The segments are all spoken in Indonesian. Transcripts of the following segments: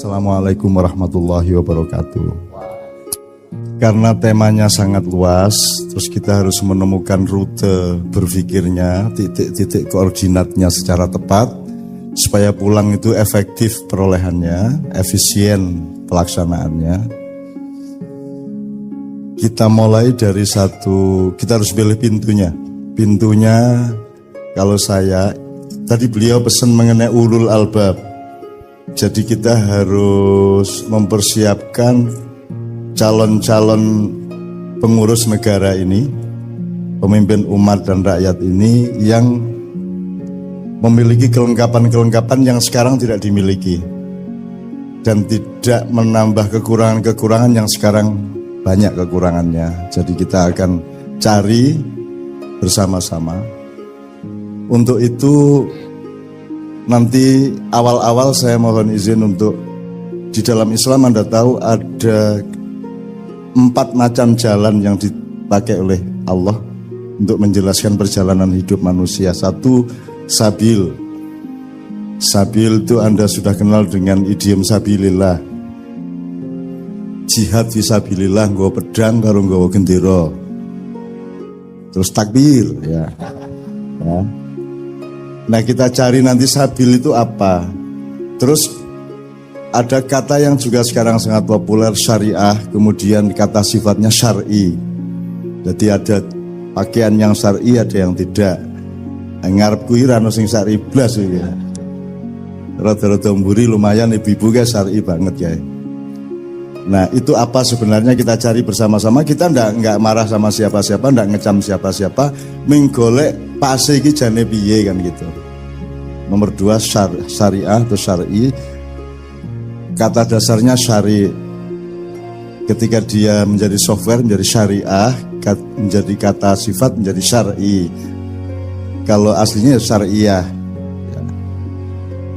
Assalamualaikum warahmatullahi wabarakatuh. Karena temanya sangat luas, terus kita harus menemukan rute berpikirnya, titik-titik koordinatnya secara tepat, supaya pulang itu efektif perolehannya, efisien pelaksanaannya. Kita mulai dari kita harus pilih pintunya. Pintunya, kalau saya, tadi beliau pesan mengenai ulul albab. Jadi kita harus mempersiapkan calon-calon pengurus negara ini, pemimpin umat dan rakyat ini yang memiliki kelengkapan-kelengkapan yang sekarang tidak dimiliki dan tidak menambah kekurangan-kekurangan yang sekarang banyak kekurangannya. Jadi kita akan cari bersama-sama. Untuk itu nanti awal-awal saya mohon izin untuk di dalam Islam Anda tahu ada 4 macam jalan yang dipakai oleh Allah untuk menjelaskan perjalanan hidup manusia. 1, sabil. Sabil itu Anda sudah kenal dengan idiom sabilillah. Jihad fisabilillah, nggawa pedang karo nggawa gendera. Terus takbir ya. Nah kita cari nanti sabil itu apa. Terus ada kata yang juga sekarang sangat populer, syariah, kemudian kata sifatnya syar'i. Jadi ada pakaian yang syar'i, ada yang tidak. Ngarep kuwi ra ono sing syar'i blas iki. Rada-rada mburi lumayan ibu-ibu guys syar'i banget ya. Nah itu apa sebenarnya kita cari bersama-sama. Kita enggak marah sama siapa-siapa, enggak ngecam siapa-siapa, menggolek pase iki jane piye kan gitu. Nomor 2 syariah atau syar'i. Kata dasarnya syari. Ketika dia menjadi software menjadi syariah, menjadi kata sifat menjadi syar'i. Kalau aslinya syariah. Ya.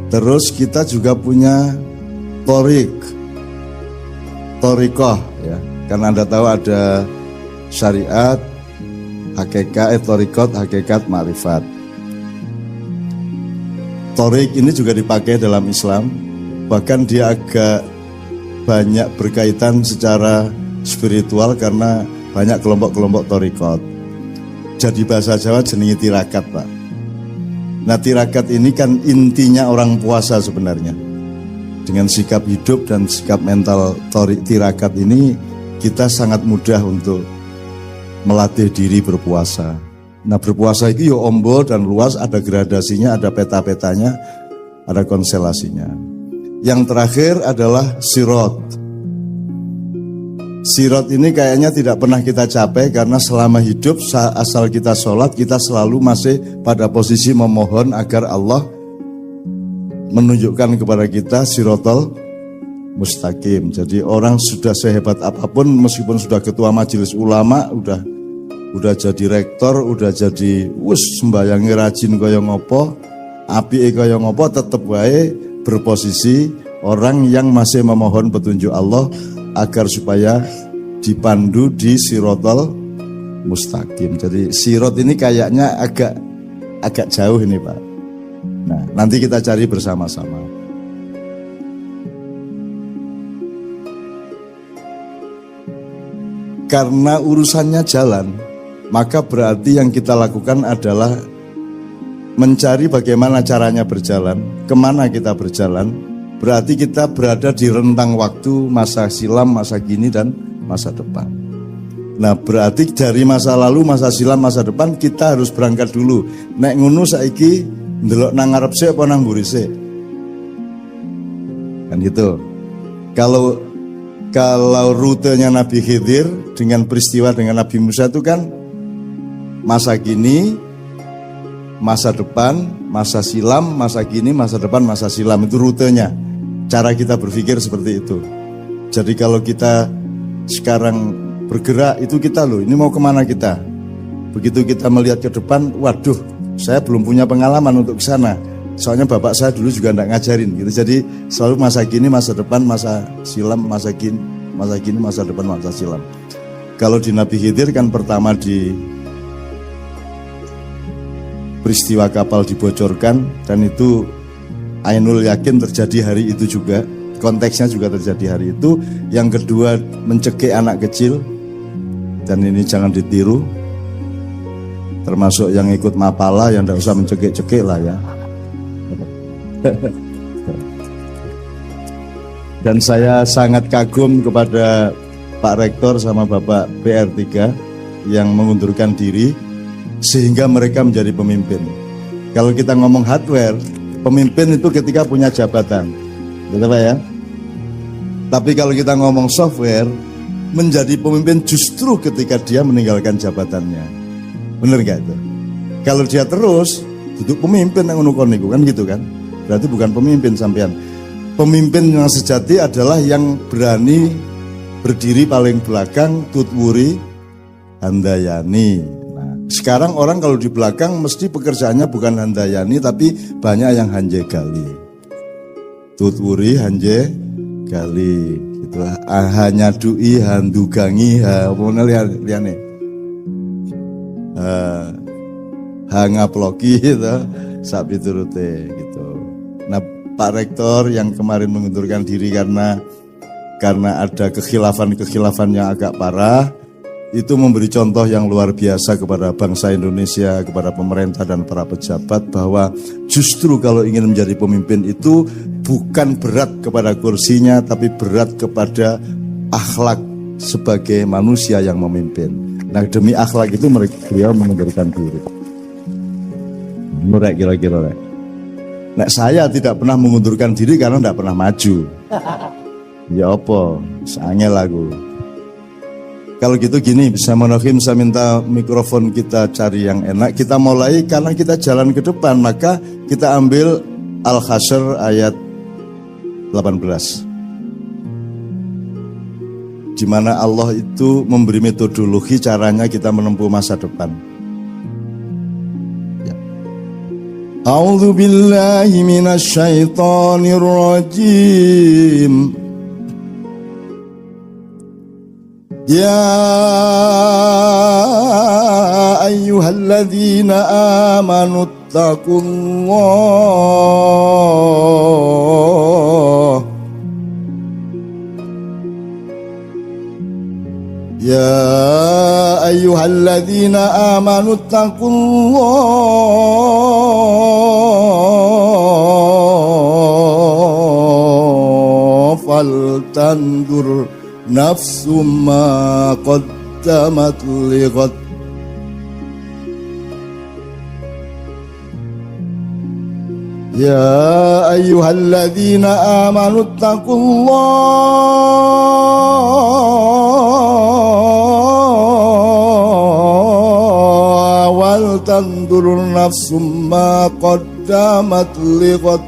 Terus kita juga punya Torikoh ya. Karena Anda tahu ada syariat, hakikat, torikot, hakikat, ma'rifat. Torik ini juga dipakai dalam Islam. Bahkan dia agak banyak berkaitan secara spiritual karena banyak kelompok-kelompok torikot. Jadi bahasa Jawa jenenge tirakat, Pak. Nah tirakat ini kan intinya orang puasa sebenarnya. Dengan sikap hidup dan sikap mental tirakat ini kita sangat mudah untuk melatih diri berpuasa. Nah berpuasa itu ya ombo dan luas, ada gradasinya, ada peta-petanya, ada konstelasinya. Yang terakhir adalah sirot. Sirot ini kayaknya tidak pernah kita capai karena selama hidup asal kita sholat kita selalu masih pada posisi memohon agar Allah menunjukkan kepada kita sirotol mustaqim. Jadi orang sudah sehebat apapun, meskipun sudah ketua majelis ulama, udah jadi rektor, udah jadi sembayangi rajin kaya ngopo, apike kaya ngopo, tetep wae berposisi orang yang masih memohon petunjuk Allah agar supaya dipandu di sirotol mustaqim. Jadi sirot ini kayaknya agak jauh ini Pak. Nah, nanti kita cari bersama-sama. Karena urusannya jalan, maka berarti yang kita lakukan adalah mencari bagaimana caranya berjalan, kemana kita berjalan. Berarti kita berada di rentang waktu masa silam, masa kini, dan masa depan. Nah, berarti dari masa lalu, masa silam, masa depan kita harus berangkat dulu. Nek ngono saiki ndelok nang ngarep sik apa nang mburi sik? Kan gitu. Kalau rutenya Nabi Khidir dengan peristiwa dengan Nabi Musa itu kan masa kini, masa depan, masa silam, masa kini, masa depan, masa silam, itu rutenya. Cara kita berpikir seperti itu. Jadi kalau kita sekarang bergerak itu kita loh, ini mau kemana kita? Begitu kita melihat ke depan, waduh, saya belum punya pengalaman untuk ke sana. Soalnya bapak saya dulu juga enggak ngajarin gitu. Jadi selalu masa kini, masa depan, masa silam, masa kini, masa depan, masa silam. Kalau di Nabi Khidir kan pertama di peristiwa kapal dibocorkan, dan itu Ainul Yakin terjadi hari itu juga. konteksnya juga terjadi hari itu. Yang kedua, mencekik anak kecil, dan ini jangan ditiru, termasuk yang ikut mapala yang tidak usah mencekik-cekik lah ya. Dan saya sangat kagum kepada Pak Rektor sama Bapak PR3 yang mengundurkan diri sehingga mereka menjadi pemimpin. Kalau kita ngomong hardware, pemimpin itu ketika punya jabatan, betul Pak ya? Tapi kalau kita ngomong software, menjadi pemimpin justru ketika dia meninggalkan jabatannya. Bener gak itu? Kalau dia terus duduk pemimpin yang unukoniku kan gitu kan? Berarti bukan pemimpin sampean. Pemimpin yang sejati adalah yang berani berdiri paling belakang, tutwuri handayani. Nah, sekarang orang kalau di belakang mesti pekerjaannya bukan handayani tapi banyak yang hanje gali. Tutwuri hanje gali gitu. Hanya dui handugangi apa liane. Hangaploki gitu, sapi turute gitu. Nah, Pak Rektor yang kemarin mengundurkan diri karena ada kekhilafan yang agak parah, itu memberi contoh yang luar biasa kepada bangsa Indonesia, kepada pemerintah dan para pejabat bahwa justru kalau ingin menjadi pemimpin itu bukan berat kepada kursinya, tapi berat kepada akhlak sebagai manusia yang memimpin. Nah, demi akhlak itu beliau mengundurkan diri. Murek kira-kira. Nah, saya tidak pernah mengundurkan diri karena tidak pernah maju. Ya apa, sangel lagu. Kalau gitu gini, bisa Monohim, saya minta mikrofon kita cari yang enak. Kita mulai karena kita jalan ke depan, maka kita ambil Al-Hasyr ayat 18. Di mana Allah itu memberi metodologi caranya kita menempuh masa depan. A'udzu billahi minasyaitonir rajim. Ya ayyuhalladzina amanu taqullah. Ya ayyuhalladzina amanu taqullah faltandur nafsum ma qaddamat lighad. Ya ayyuhalladzina amanu taqullah wal tandur nafsum ma qaddamat lighad.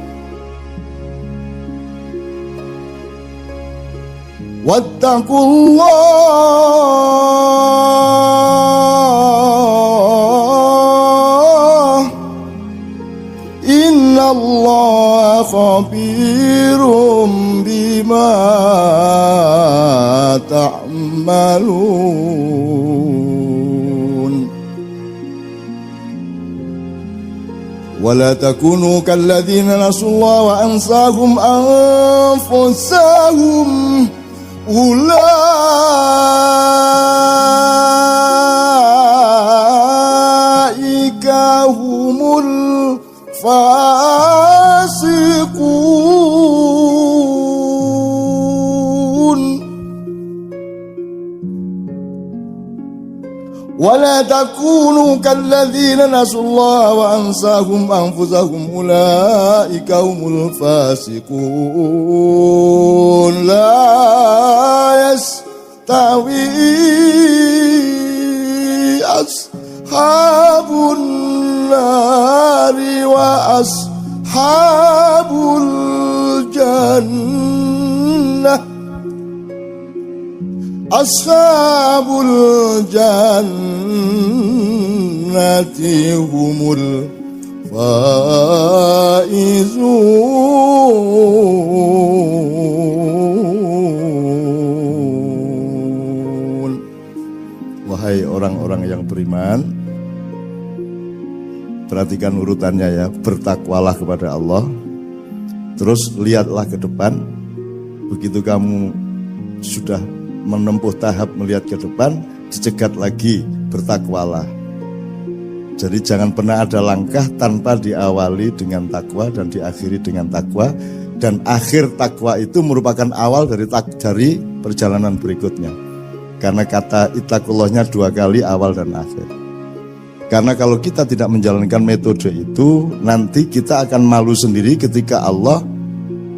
Wattaqullah innallaha khabirum bima ta'malun. Wala takunu kalladzina nasullaha wa ansahum anfusahum ulaika humul fasiqun. Wala takunu kalladzina nasullaha wa ansahum anfusahum ulaika humul fasiqun. La yastawi ashabun nari wa ashabul jannah. Ashabul jannati humul faizun. Wahai orang-orang yang beriman, perhatikan urutannya ya. Bertakwalah kepada Allah, terus lihatlah ke depan, Begitu kamu sudah menempuh tahap melihat ke depan, dicegat lagi, bertakwalah. Jadi jangan pernah ada langkah tanpa diawali dengan takwa dan diakhiri dengan takwa. Dan akhir takwa itu merupakan awal dari perjalanan berikutnya. Karena kata ittaqullahnya 2 kali, awal dan akhir. Karena kalau kita tidak menjalankan metode itu, nanti kita akan malu sendiri ketika Allah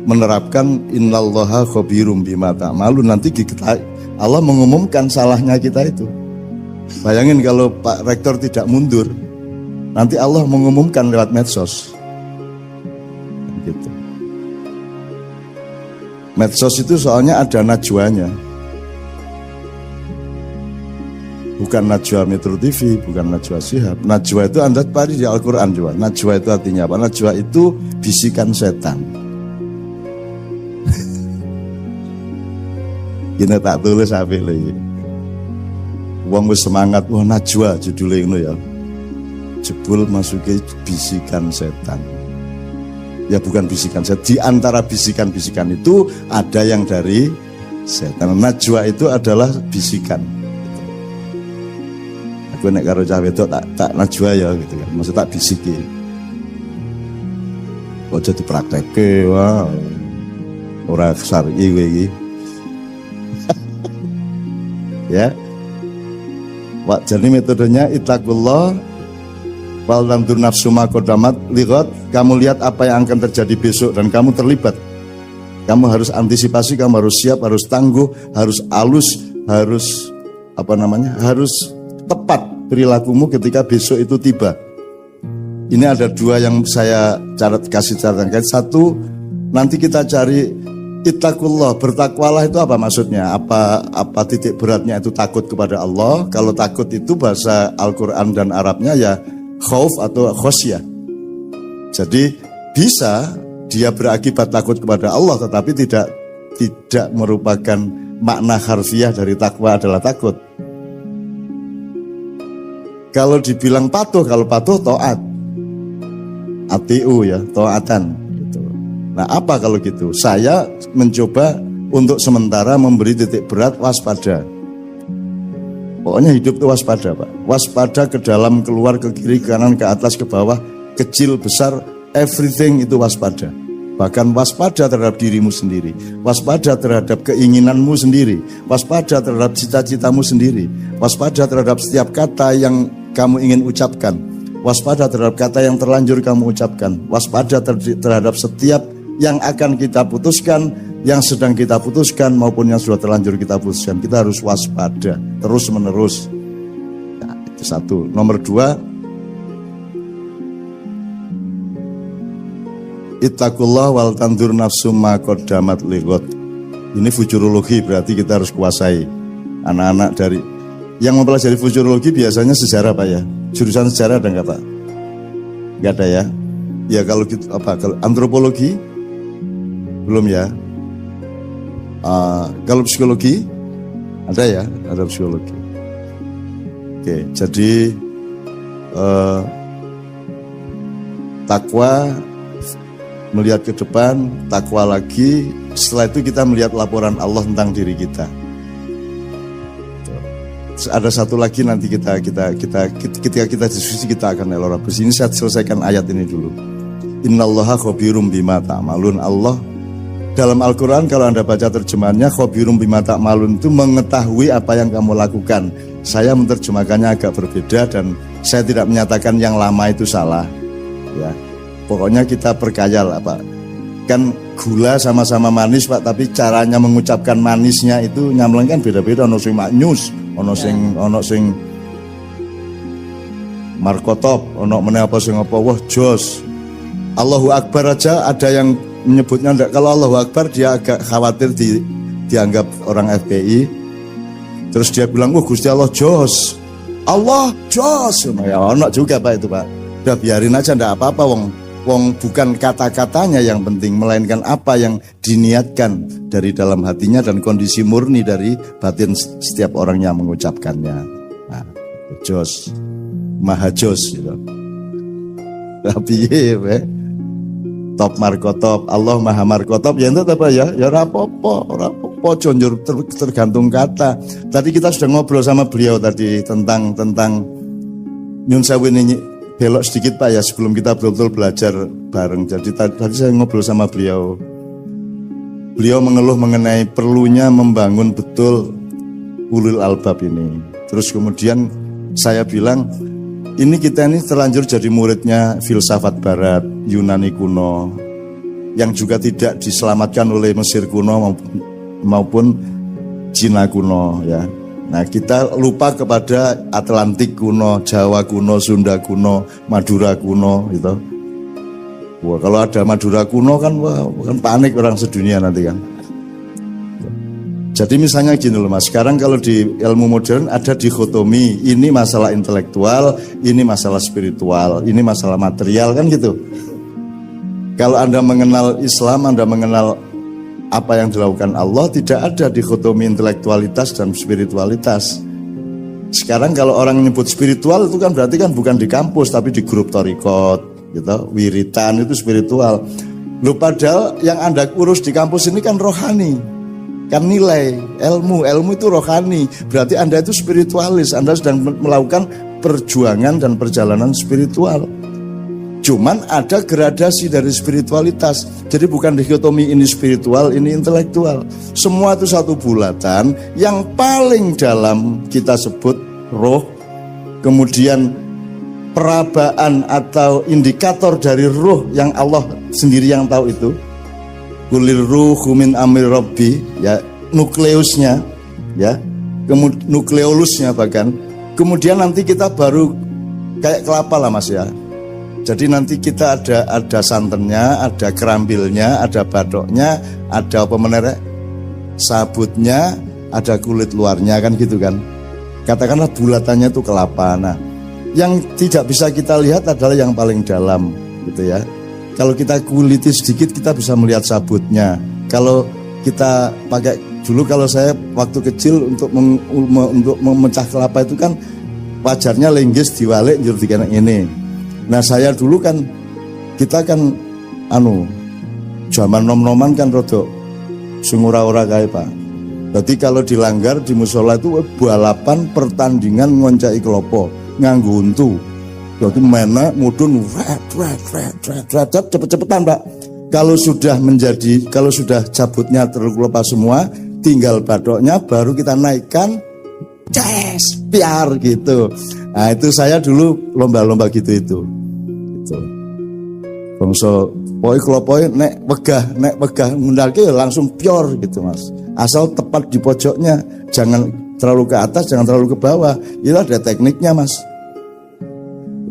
menerapkan innallaha khabirum bima ta'malun. Nanti Allah mengumumkan salahnya kita itu. Bayangin kalau Pak Rektor tidak mundur, nanti Allah mengumumkan lewat medsos. Gitu. Medsos itu soalnya ada najwanya. Bukan najwa Metro TV, bukan najwa Shihab. Najwa itu Anda cari di Al-Quran juga. Najwa itu artinya apa? Najwa itu bisikan setan. Ini tak tulis apa lagi. Wong wis semangat, wah najwa judulnya itu ya. Jebul masuki bisikan setan. Ya bukan bisikan setan. Di antara bisikan-bisikan itu ada yang dari setan. Najwa itu adalah bisikan. Gue nek karo cah wedok tak najwa ya gitu kan. Maksud tak bisiki. Ojo dipraktekke, wah. Ora syar'i kowe iki. Ya. Wak jadi metodenya ittaqullah wal tandur nafsu ma qaddamat liqat. Kamu lihat apa yang akan terjadi besok dan kamu terlibat. Kamu harus antisipasi, kamu harus siap, harus tangguh, harus alus, harus harus tepat perilakumu ketika besok itu tiba. Ini ada 2 yang saya kasih catatan. 1, nanti kita cari ittaqullah, bertakwalah itu apa maksudnya? Apa titik beratnya itu takut kepada Allah? Kalau takut itu bahasa Al-Quran dan Arabnya ya khauf atau khosyah. Jadi bisa dia berakibat takut kepada Allah, tetapi tidak merupakan makna harfiah dari takwa adalah takut. Kalau dibilang patuh, kalau patuh taat, atiu ya, taatan. Gitu. Nah apa kalau gitu? Saya mencoba untuk sementara memberi titik berat waspada. Pokoknya hidup itu waspada Pak. Waspada ke dalam, keluar, ke kiri, ke kanan, ke atas, ke bawah, kecil, besar, everything itu waspada. Bahkan waspada terhadap dirimu sendiri, waspada terhadap keinginanmu sendiri, waspada terhadap cita-citamu sendiri, waspada terhadap setiap kata yang kamu ingin ucapkan, waspada terhadap kata yang terlanjur kamu ucapkan, waspada terhadap setiap yang akan kita putuskan, yang sedang kita putuskan maupun yang sudah terlanjur kita putuskan. Kita harus waspada terus menerus. Nah, itu 1. Nomor 2, ittaqullah wal tandur nafsu ma qaddamat lighad. Ini futurologi, berarti kita harus kuasai. Anak-anak dari yang mempelajari futurologi biasanya sejarah Pak ya. Jurusan sejarah ada enggak Pak? Enggak ada ya. Ya kalau gitu apa? Kalau antropologi belum ya. Kalau psikologi ada ya, ada psikologi. Oke, jadi takwa, melihat ke depan, takwa lagi. Setelah itu kita melihat laporan Allah tentang diri kita. Ada 1 lagi nanti ketika kita diskusi kita akan elaborasi. Ini saya selesaikan ayat ini dulu. Innallaha khabirum bima ta'malun. Allah dalam Al-Quran kalau Anda baca terjemahannya khabirum bima ta'malun itu mengetahui apa yang kamu lakukan. Saya menerjemahkannya agak berbeda dan saya tidak menyatakan yang lama itu salah. Ya. Pokoknya kita perkaya lah Pak. Kan gula sama-sama manis Pak, tapi caranya mengucapkan manisnya itu nyamleng kan beda-beda. Ono sing maknyus, ono sing markotop, ono meneh apa sing apa, wah jos. Allahu Akbar aja ada yang menyebutnya enggak. Kalau Allahu Akbar dia agak khawatir dianggap orang FPI. Terus dia bilang, wah Gusti Allah jos. Allah jos. Ya ono juga Pak itu Pak. Udah biarin aja enggak apa-apa wong bukan kata-katanya yang penting, melainkan apa yang diniatkan dari dalam hatinya dan kondisi murni dari batin setiap orang yang mengucapkannya. Nah, jos, maha jos gitu. Tapi top markotop, Allah maha markotop, ya itu apa ya? Ya rapopo, jonjur tergantung kata. Tadi kita sudah ngobrol sama beliau tadi tentang Nyun Sewu ini, belok sedikit Pak ya sebelum kita betul-betul belajar bareng. Jadi tadi saya ngobrol sama beliau. Beliau mengeluh mengenai perlunya membangun betul ulul albab ini. Terus kemudian saya bilang, ini kita ini terlanjur jadi muridnya filsafat barat, Yunani kuno, yang juga tidak diselamatkan oleh Mesir kuno maupun Cina kuno ya. Nah kita lupa kepada Atlantik kuno, Jawa kuno, Sunda kuno, Madura kuno gitu. Wah kalau ada Madura kuno kan panik orang sedunia nanti kan. Jadi misalnya gini loh Mas, sekarang kalau di ilmu modern ada dikotomi, ini masalah intelektual, ini masalah spiritual, ini masalah material kan gitu. Kalau Anda mengenal Islam, Anda mengenal apa yang dilakukan Allah, tidak ada dikotomi intelektualitas dan spiritualitas. Sekarang kalau orang menyebut spiritual itu kan berarti kan bukan di kampus tapi di grup torikot gitu, wiritan itu spiritual. Loh padahal yang Anda urus di kampus ini kan rohani. Kan nilai, ilmu itu rohani. Berarti Anda itu spiritualis, Anda sedang melakukan perjuangan dan perjalanan spiritual. Cuman ada gradasi dari spiritualitas. Jadi bukan dikotomi ini spiritual, ini intelektual. Semua itu satu bulatan. Yang paling dalam kita sebut roh. Kemudian perabaan atau indikator dari roh yang Allah sendiri yang tahu itu. Kulir ruhu min amri rabbi, ya nukleusnya ya, nukleolusnya bahkan. Kemudian nanti kita baru kayak kelapa lah Mas ya. Jadi nanti kita ada santannya, ada kerambilnya, ada batoknya, ada apa menerek sabutnya, ada kulit luarnya kan gitu kan. Katakanlah bulatannya itu kelapa. Nah, yang tidak bisa kita lihat adalah yang paling dalam gitu ya. Kalau kita kuliti sedikit kita bisa melihat sabutnya. Kalau kita pakai dulu, kalau saya waktu kecil untuk memecah kelapa itu kan wajarnya lenggis diwalik njur dikene ini. Nah saya dulu kan kita kan zaman nom-noman kan rodok sing ora-ora kae Pak. Jadi kalau dilanggar di musola itu balapan pertandingan ngoncai kelopo nganggo untu. Jadi mana mudun cepet-cepetan Pak. Kalau sudah cabutnya terkelupas semua, tinggal badoknya baru kita naikkan, piar gitu. Nah itu saya dulu lomba-lomba gitu itu. Gitu. Bangsa kelopoi nek wegah ngundalke langsung pior gitu Mas. Asal tepat di pojoknya, jangan terlalu ke atas, jangan terlalu ke bawah. Itu ada tekniknya Mas.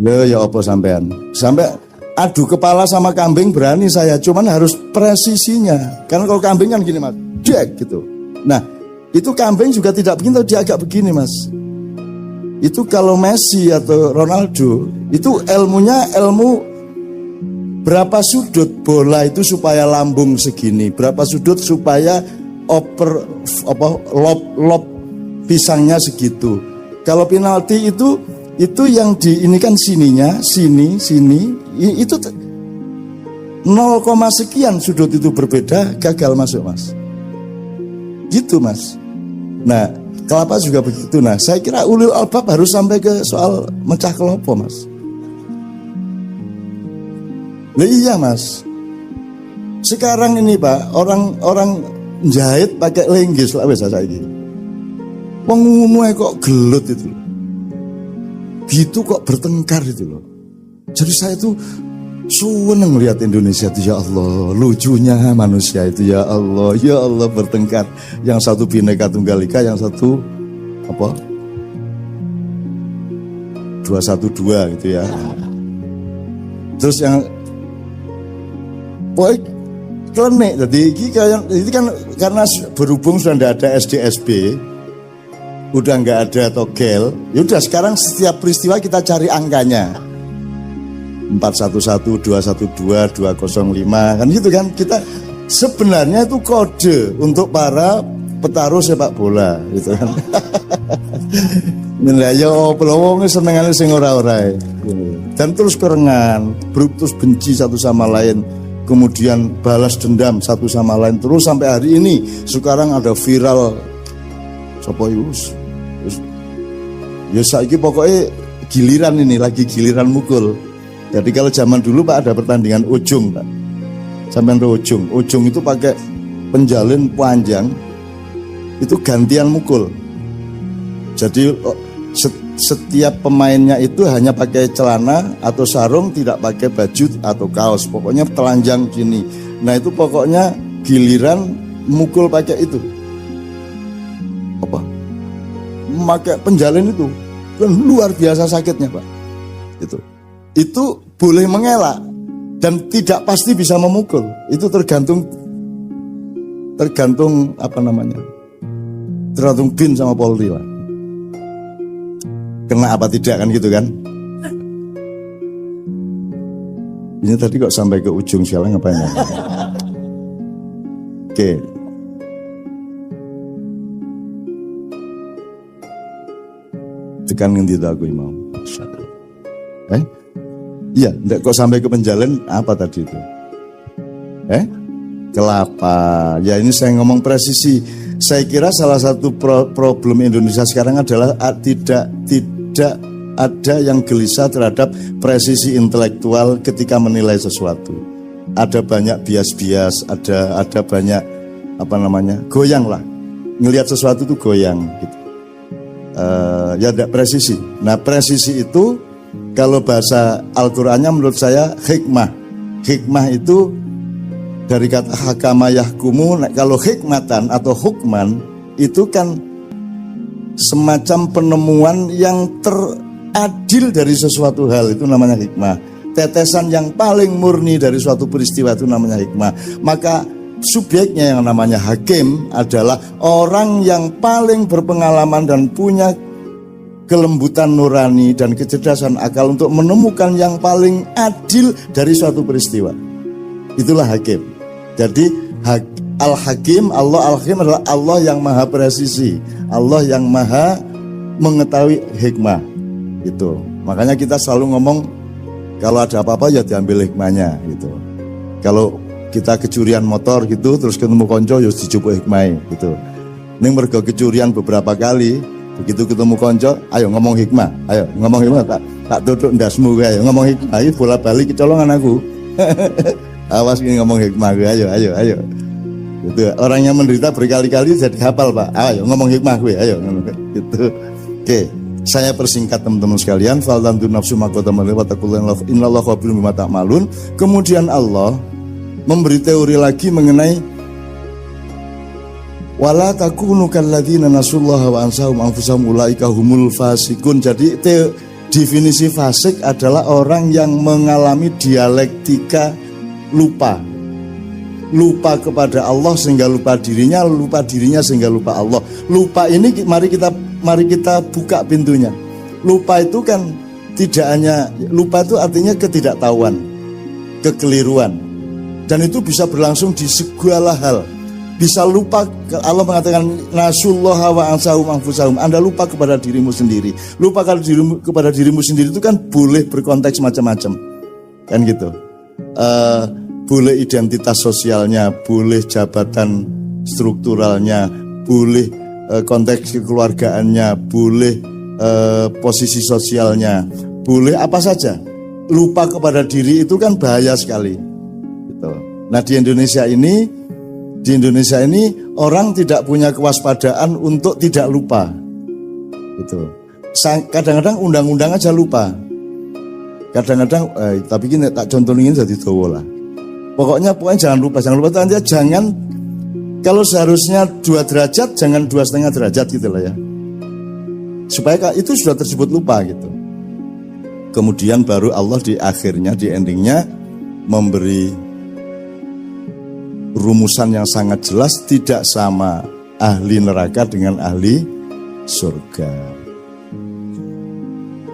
Loh ya apa sampean? Sampai adu kepala sama kambing berani saya, cuman harus presisinya. Karena kalau kambing kan gini Mas, jek gitu. Nah, itu kambing juga tidak begini, dia agak begini Mas. Itu kalau Messi atau Ronaldo, itu ilmu berapa sudut bola itu supaya lambung segini, berapa sudut supaya lob pisangnya segitu. Kalau penalti itu yang ini kan sininya, sini, itu 0, sekian sudut itu berbeda, gagal masuk Mas. Gitu Mas. Nah, kelapa juga begitu. Nah, saya kira ulul albab harus sampai ke soal mecah kelopo Mas. Nah, iya Mas. Sekarang ini Pak, orang jahit pakai lenggis lah biasa saiki. Wong ngono kok gelut itu. Gitu kok bertengkar itu loh. Jadi saya tuh seneng lihat Indonesia itu, ya Allah, lucunya manusia itu, ya Allah bertengkar. Yang satu Bhinneka Tunggal Ika, yang satu 212 gitu ya. Terus yang klenik. Jadi ini kan karena berhubung sudah tidak ada SD-SB, udah nggak ada togel, yaudah sekarang setiap peristiwa kita cari angkanya 411, 212, 205 kan gitu kan. Kita sebenarnya itu kode untuk para petaruh sepak bola gitu kan. Nah ya pelowong senengane sing ora-ora dan terus kerengan, terus benci satu sama lain. kemudian balas dendam satu sama lain terus sampai hari ini. Sekarang ada viral sapa iku ya saiki pokoknya giliran ini lagi giliran mukul. Jadi kalau zaman dulu Pak ada pertandingan ujung Pak, sampai ujung itu pakai penjalin panjang, itu gantian mukul. Jadi setiap pemainnya itu hanya pakai celana atau sarung, tidak pakai baju atau kaos, pokoknya telanjang gini. Nah itu pokoknya giliran mukul pakai itu apa? Pakai penjalin itu kan luar biasa sakitnya Pak. Itu boleh mengelak dan tidak pasti bisa memukul. Itu tergantung apa namanya? Tergantung bin sama Polri lah. Kena apa tidak kan gitu kan? Ini tadi kok sampai ke ujung sialan ngapain ya? Oke. Tekan ngendi ta aku mau. Iya, enggak kok sampai ke penjalan apa tadi itu? Kelapa. Ya ini saya ngomong presisi. Saya kira salah satu problem Indonesia sekarang adalah tidak ada yang gelisah terhadap presisi intelektual ketika menilai sesuatu. Ada banyak bias-bias, ada banyak apa namanya? Goyang lah. Ngelihat sesuatu itu goyang gitu. Ya tidak presisi. Nah, presisi itu kalau bahasa Al-Qur'annya menurut saya hikmah. Hikmah itu dari kata hakama yahkumu. Kalau hikmatan atau hukman itu kan semacam penemuan yang teradil dari sesuatu hal, itu namanya hikmah. Tetesan yang paling murni dari suatu peristiwa itu namanya hikmah. Maka subjeknya yang namanya hakim adalah orang yang paling berpengalaman dan punya kelembutan nurani dan kecerdasan akal untuk menemukan yang paling adil dari suatu peristiwa. Itulah hakim. Jadi Al-Hakim, Allah Al-Hakim adalah Allah yang maha presisi, Allah yang maha mengetahui hikmah. Itu. Makanya kita selalu ngomong kalau ada apa-apa ya diambil hikmahnya gitu. Kalau kita kecurian motor gitu terus ketemu konco ya dijupuk hikmah gitu. Ning mergo kecurian beberapa kali, begitu ketemu konco, ayo ngomong hikmah, ayo ngomong hikmah, tak tutup ndasmu gue, ayo ngomong hikmah, ayo bola-balik kecolongan aku. Awas ini ngomong hikmah gue, ayo. Gitu. Orang yang menderita berkali-kali jadi hafal Pak. Ayo ngomong hikmah gue, ayo gitu. Oke, saya persingkat teman-teman sekalian. Faltantu nafsu makotamalun wa taqullaha innallaha khabirun bima ta'malun. Kemudian Allah memberi teori lagi mengenai wala takunu kalladzina nasullaha wa ansahum anfusahum ulaika humul fasikun. Jadi definisi fasik adalah orang yang mengalami dialektika lupa kepada Allah sehingga lupa dirinya sehingga lupa Allah. Lupa ini mari kita buka pintunya. Lupa itu kan tidak hanya lupa, itu artinya ketidaktahuan, kekeliruan, dan itu bisa berlangsung di segala hal. Bisa lupa, Allah mengatakan nasullaha wa ansahum anfusahum. Anda lupa kepada dirimu sendiri. Lupa kepada dirimu sendiri itu kan boleh berkonteks macam-macam, kan gitu. Boleh identitas sosialnya, boleh jabatan strukturalnya, boleh konteks kekeluargaannya, boleh posisi sosialnya, boleh apa saja. Lupa kepada diri itu kan bahaya sekali gitu. Nah di Indonesia ini orang tidak punya kewaspadaan untuk tidak lupa gitu. Kadang-kadang undang-undang aja lupa. Kadang-kadang tapi gini tak contohin jadi dawa lah. Pokoknya jangan lupa nanti jangan, kalau seharusnya 2 derajat jangan 2,5 derajat gitu lah ya. Supaya itu sudah tersebut lupa gitu. Kemudian baru Allah di akhirnya, di endingnya memberi rumusan yang sangat jelas, tidak sama ahli neraka dengan ahli surga.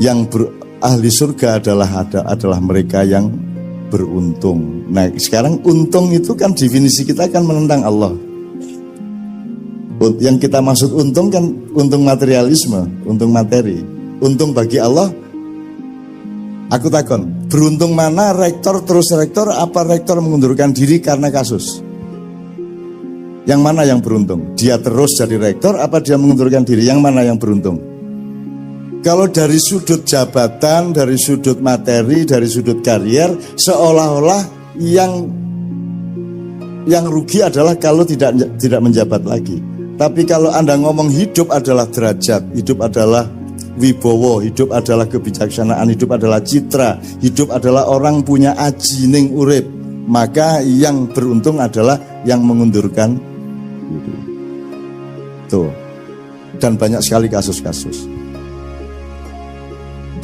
Yang ahli surga adalah mereka yang beruntung. Nah sekarang untung itu kan definisi kita kan menentang Allah. Yang kita maksud untung kan untung materialisme, untung materi. Untung bagi Allah, aku takon, Beruntung mana rektor terus rektor, apa rektor mengundurkan diri karena kasus? Yang mana yang beruntung? Dia terus jadi rektor, apa dia mengundurkan diri? Yang mana yang beruntung? Kalau dari sudut jabatan, dari sudut materi, dari sudut karier, seolah-olah yang rugi adalah kalau tidak menjabat lagi. Tapi kalau Anda ngomong hidup adalah derajat, hidup adalah wibowo, hidup adalah kebijaksanaan, hidup adalah citra, hidup adalah orang punya aji ning urip, maka yang beruntung adalah yang mengundurkan diri. Tuh. Dan banyak sekali kasus-kasus.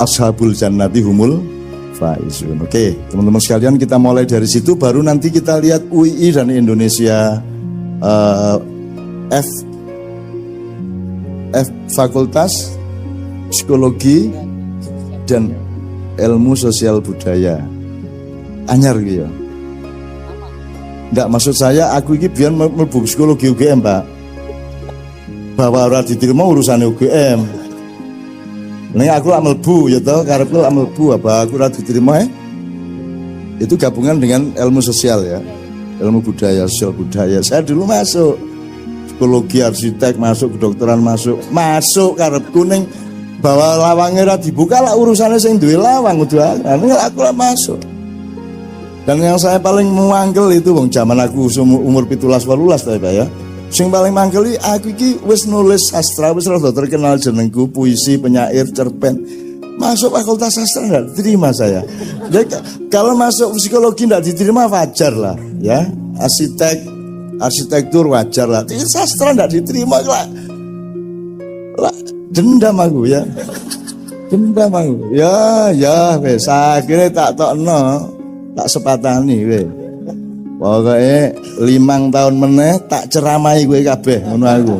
Ashabul jannati humul faizun. Oke, teman-teman sekalian, kita mulai dari situ, baru nanti kita lihat UII dan Indonesia F Fakultas Psikologi dan Ilmu Sosial Budaya. Anyar gitu ya. Enggak, maksud saya aku ini biar mlebu psikologi UGM, Pak. Bahwa ora diterima urusannya UGM. Nek aku lak mlebu ya toh, karepku lak mlebu apa aku ora diterima itu gabungan dengan ilmu sosial ya. Ilmu budaya, sosial budaya. Saya dulu masuk psikologi, arsitek masuk, kedokteran masuk karepku ning bahwa lawangnya ora dibuka lah urusannya sing duwe lawang kudu aku lah masuk. Dan yang saya paling memanggil itu wong zaman aku umur 17-18 ta ya. Sing paling manggeli aku iki wis nulis sastra, wis rada terkenal jenengku, puisi, penyair, cerpen. Masuk fakultas sastra enggak diterima saya. Jadi, kalau masuk psikologi enggak diterima wajar lah ya. Arsitektur wajar lah. Tapi sastra enggak diterima lah. Dendam aku ya. Dendam aku. Ya wis akhirnya tak tokno, tak sepatani wis. Pokoknya 5 tahun meneh tak ceramai gue kabeh ngono aku.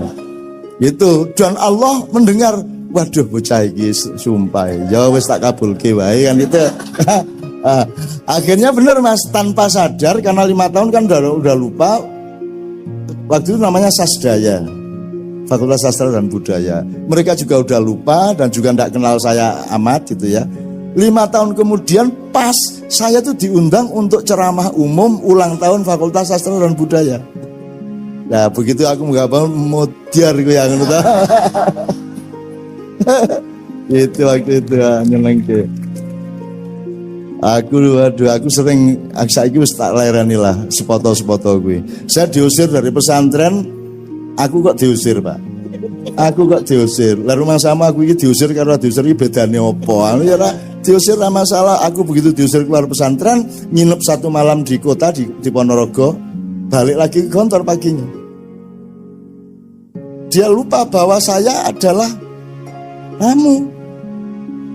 Gitu. Dan Allah mendengar, waduh bocah iki sumpah. Ya wis tak kabulke wae kan itu. Akhirnya bener Mas, tanpa sadar karena 5 tahun kan udah lupa. Waktu itu namanya Sasdaya, Fakultas Sastra dan Budaya. Mereka juga udah lupa dan juga enggak kenal saya amat gitu ya. 5 tahun kemudian pas saya tuh diundang untuk ceramah umum ulang tahun Fakultas Sastra dan Budaya. Nah begitu aku nggak mau modiar gue yang itu. Itu waktu itu nyenengke. Aku sering saiki wis tak lereni lah sepoto-sepoto gue. Saya diusir dari pesantren, aku kok diusir Pak. Aku kok diusir. Lah rumah sama aku ini diusir karena diusir ini bedane opo. Ya diusir lah masalah. Aku begitu diusir keluar pesantren, nginep 1 malam di kota di Ponorogo, balik lagi ke kantor paginya. Dia lupa bahwa saya adalah tamu.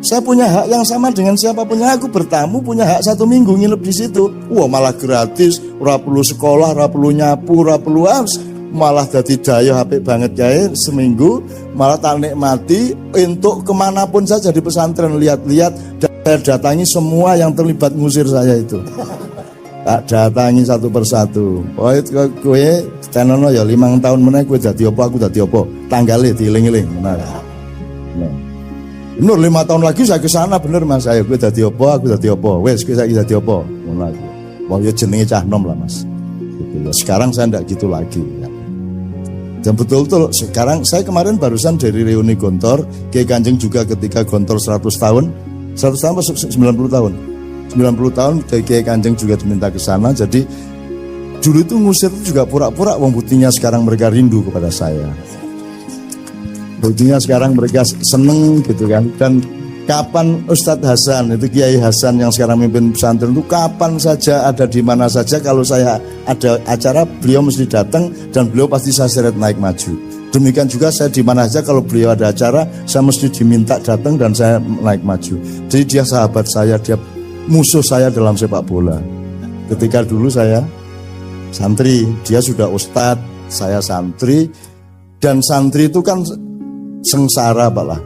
Saya punya hak yang sama dengan siapapun yang aku bertamu, punya hak 1 minggu nginep di situ. Wah malah gratis, ora perlu sekolah, ora perlu nyapu, ora perlu malah jadi daya HP banget ya seminggu, malah tak nikmati untuk kemanapun saja di pesantren lihat-lihat dan saya datangi semua yang terlibat ngusir saya itu. Tak datangi satu persatu. Oh itu gue tenono ya 5 tahun meneh gue jadi apa aku jadi apa tanggalnya dieling-eling benar. Bener 5 tahun lagi saya ke sana bener Mas, saya gue jadi apa aku jadi apa wes gue saya jadi apa ngono aku. Wah ya jenenge cah nom lah Mas. Gitu ya. Sekarang saya ndak gitu lagi ya. Dan betul-betul sekarang saya kemarin barusan dari reuni Gontor, Kiai Kanjeng juga ketika Gontor 100 tahun 100 tahun atau 90 tahun 90 tahun Kiai Kanjeng juga diminta ke sana. Jadi dulu itu ngusir itu juga pura-pura, wong buktinya sekarang mereka rindu kepada saya, buktinya sekarang mereka seneng gitu kan. Dan kapan Ustadz Hasan itu Kiai Hasan yang sekarang memimpin pesantren itu kapan saja ada di mana saja kalau saya ada acara beliau mesti datang dan beliau pasti saya seret naik maju. Demikian juga saya di mana saja kalau beliau ada acara saya mesti diminta datang dan saya naik maju. Jadi dia sahabat saya, dia musuh saya dalam sepak bola. Ketika dulu saya santri, dia sudah ustadz, saya santri, dan santri itu kan sengsara Pak lah.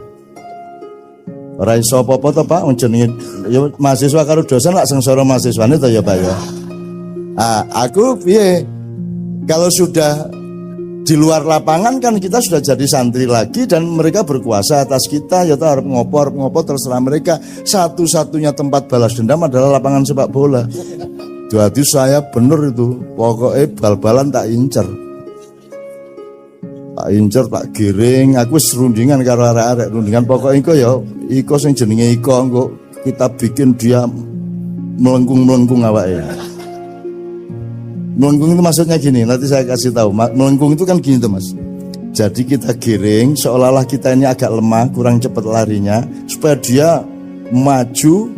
Ora iso apa-apa to Pak, jenenge ya mahasiswa karo dosen lak sengsara mahasiswane to ya Pak ya. Aku piye? Kalau sudah Di luar lapangan kan kita sudah jadi santri lagi dan mereka berkuasa atas kita, ya harus ngopo terserah mereka. Satu-satunya tempat balas dendam adalah lapangan sepak bola. Jadi saya bener itu, pokoknya bal-balan tak incer. Tak incer, tak giring, aku serundingan karo arek-arek rundingan pokoknya iko sing jenenge iko engko kita bikin dia melengkung awake. Melengkung itu maksudnya gini, nanti saya kasih tahu. Melengkung itu kan gini tuh mas. Jadi kita giring, seolah-olah kita ini agak lemah, kurang cepat larinya, supaya dia maju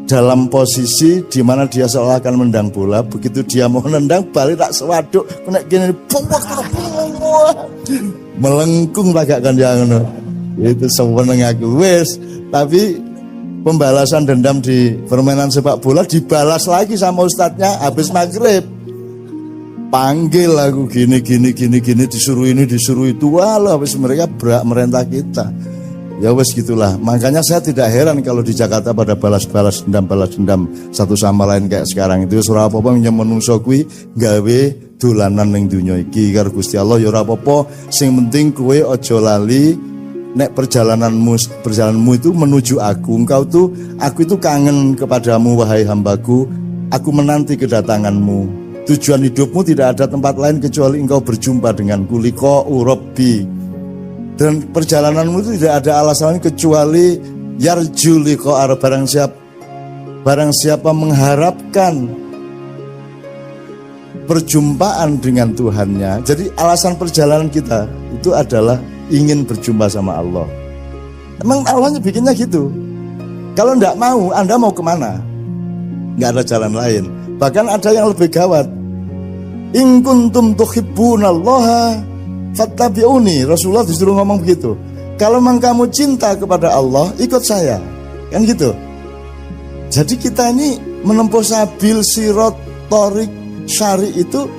dalam posisi di mana dia seolah akan mendang bola. Begitu dia mau nendang, balik tak sewaduk, kena gini, melengkung agak kan dia ngono. Itu seweneng aku wes. Tapi pembalasan dendam di permainan sepak bola dibalas lagi sama ustadznya habis maghrib. Panggil aku gini disuruh ini disuruh itu, walau habis mereka berak merentah kita. Ya wes gitulah. Makanya saya tidak heran kalau di Jakarta pada balas dendam satu sama lain kayak sekarang itu. Ora apa-apa yang menungso kuwi gawe dolanan ning donya iki karo Gusti Allah ya ora apa-apa. Sing penting kowe aja lali nek perjalananmu itu menuju aku. Aku itu kangen kepadamu wahai hambaku. Aku menanti kedatanganmu. Tujuan hidupmu tidak ada tempat lain kecuali engkau berjumpa denganku. Liqa Rabbi. Dan perjalananmu itu tidak ada alasan kecuali yarju liqa barang siapa mengharapkan perjumpaan dengan Tuhannya. Jadi alasan perjalanan kita itu adalah ingin berjumpa sama Allah. Emang Allahnya bikinnya gitu. Kalau enggak mau, Anda mau kemana? Enggak ada jalan lain. Bahkan ada yang lebih gawat. In kuntum tuhibbunallaha fattabi'uni. Rasulullah disuruh ngomong begitu. Kalau memang kamu cinta kepada Allah, ikut saya. Kan gitu. Jadi kita ini menempuh sabil sirot torik syari itu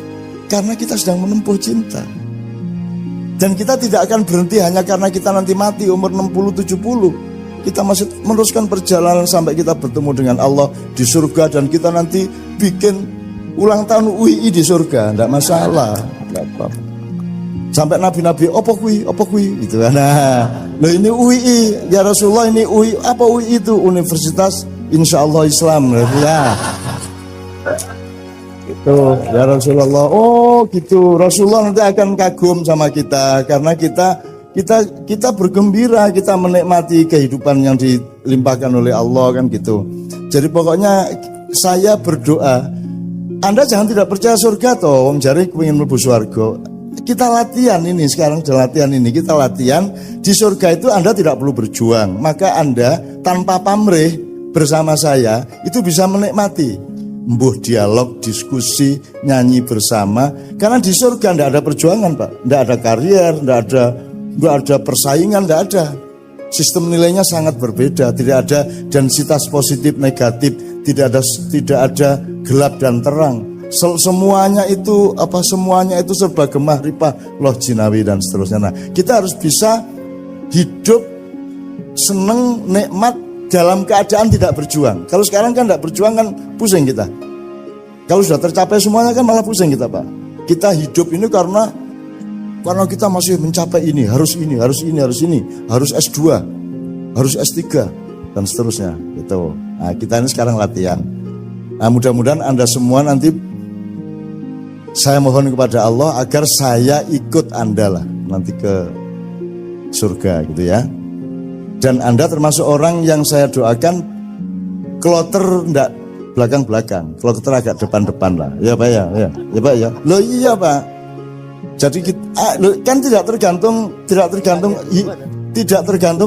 karena kita sedang menempuh cinta. Dan kita tidak akan berhenti hanya karena kita nanti mati umur 60-70. Kita masih meneruskan perjalanan sampai kita bertemu dengan Allah di surga. Dan kita nanti bikin ulang tahun UI di surga. Tidak masalah. Tidak apa-apa. Sampai nabi-nabi, apa kui gitu kan. Nah, loh ini UI ya Rasulullah, ini UI apa UI itu? Universitas Insya Allah Islam ya. Gitu ya Rasulullah. Oh gitu, Rasulullah nanti akan kagum sama kita karena kita bergembira, kita menikmati kehidupan yang dilimpahkan oleh Allah kan gitu. Jadi pokoknya saya berdoa, Anda jangan tidak percaya surga toh, wong jare kepengin mlebu surga. Kita latihan ini sekarang, kita latihan di surga itu Anda tidak perlu berjuang. Maka Anda tanpa pamrih bersama saya itu bisa menikmati mbuh dialog, diskusi, nyanyi bersama. Karena di surga tidak ada perjuangan Pak, tidak ada karier, tidak ada persaingan, tidak ada. Sistem nilainya sangat berbeda, tidak ada densitas positif negatif, tidak ada gelap dan terang. Semuanya itu serba gemah ripah loh jinawi dan seterusnya. Nah, kita harus bisa hidup seneng nikmat dalam keadaan tidak berjuang. Kalau sekarang kan tidak berjuang kan pusing kita. Kalau sudah tercapai semuanya kan malah pusing kita Pak. Kita hidup ini karena kita masih mencapai ini, harus S2, harus S3 dan seterusnya gitu. Nah, kita ini sekarang latihan. Nah, mudah-mudahan Anda semua nanti, saya mohon kepada Allah agar saya ikut Anda lah nanti ke surga gitu ya. Dan Anda termasuk orang yang saya doakan kloter enggak belakang-belakang, kloter agak depan-depan lah. Ya Pak ya. Pak ya. Loh iya Pak. Jadi kan tidak tergantung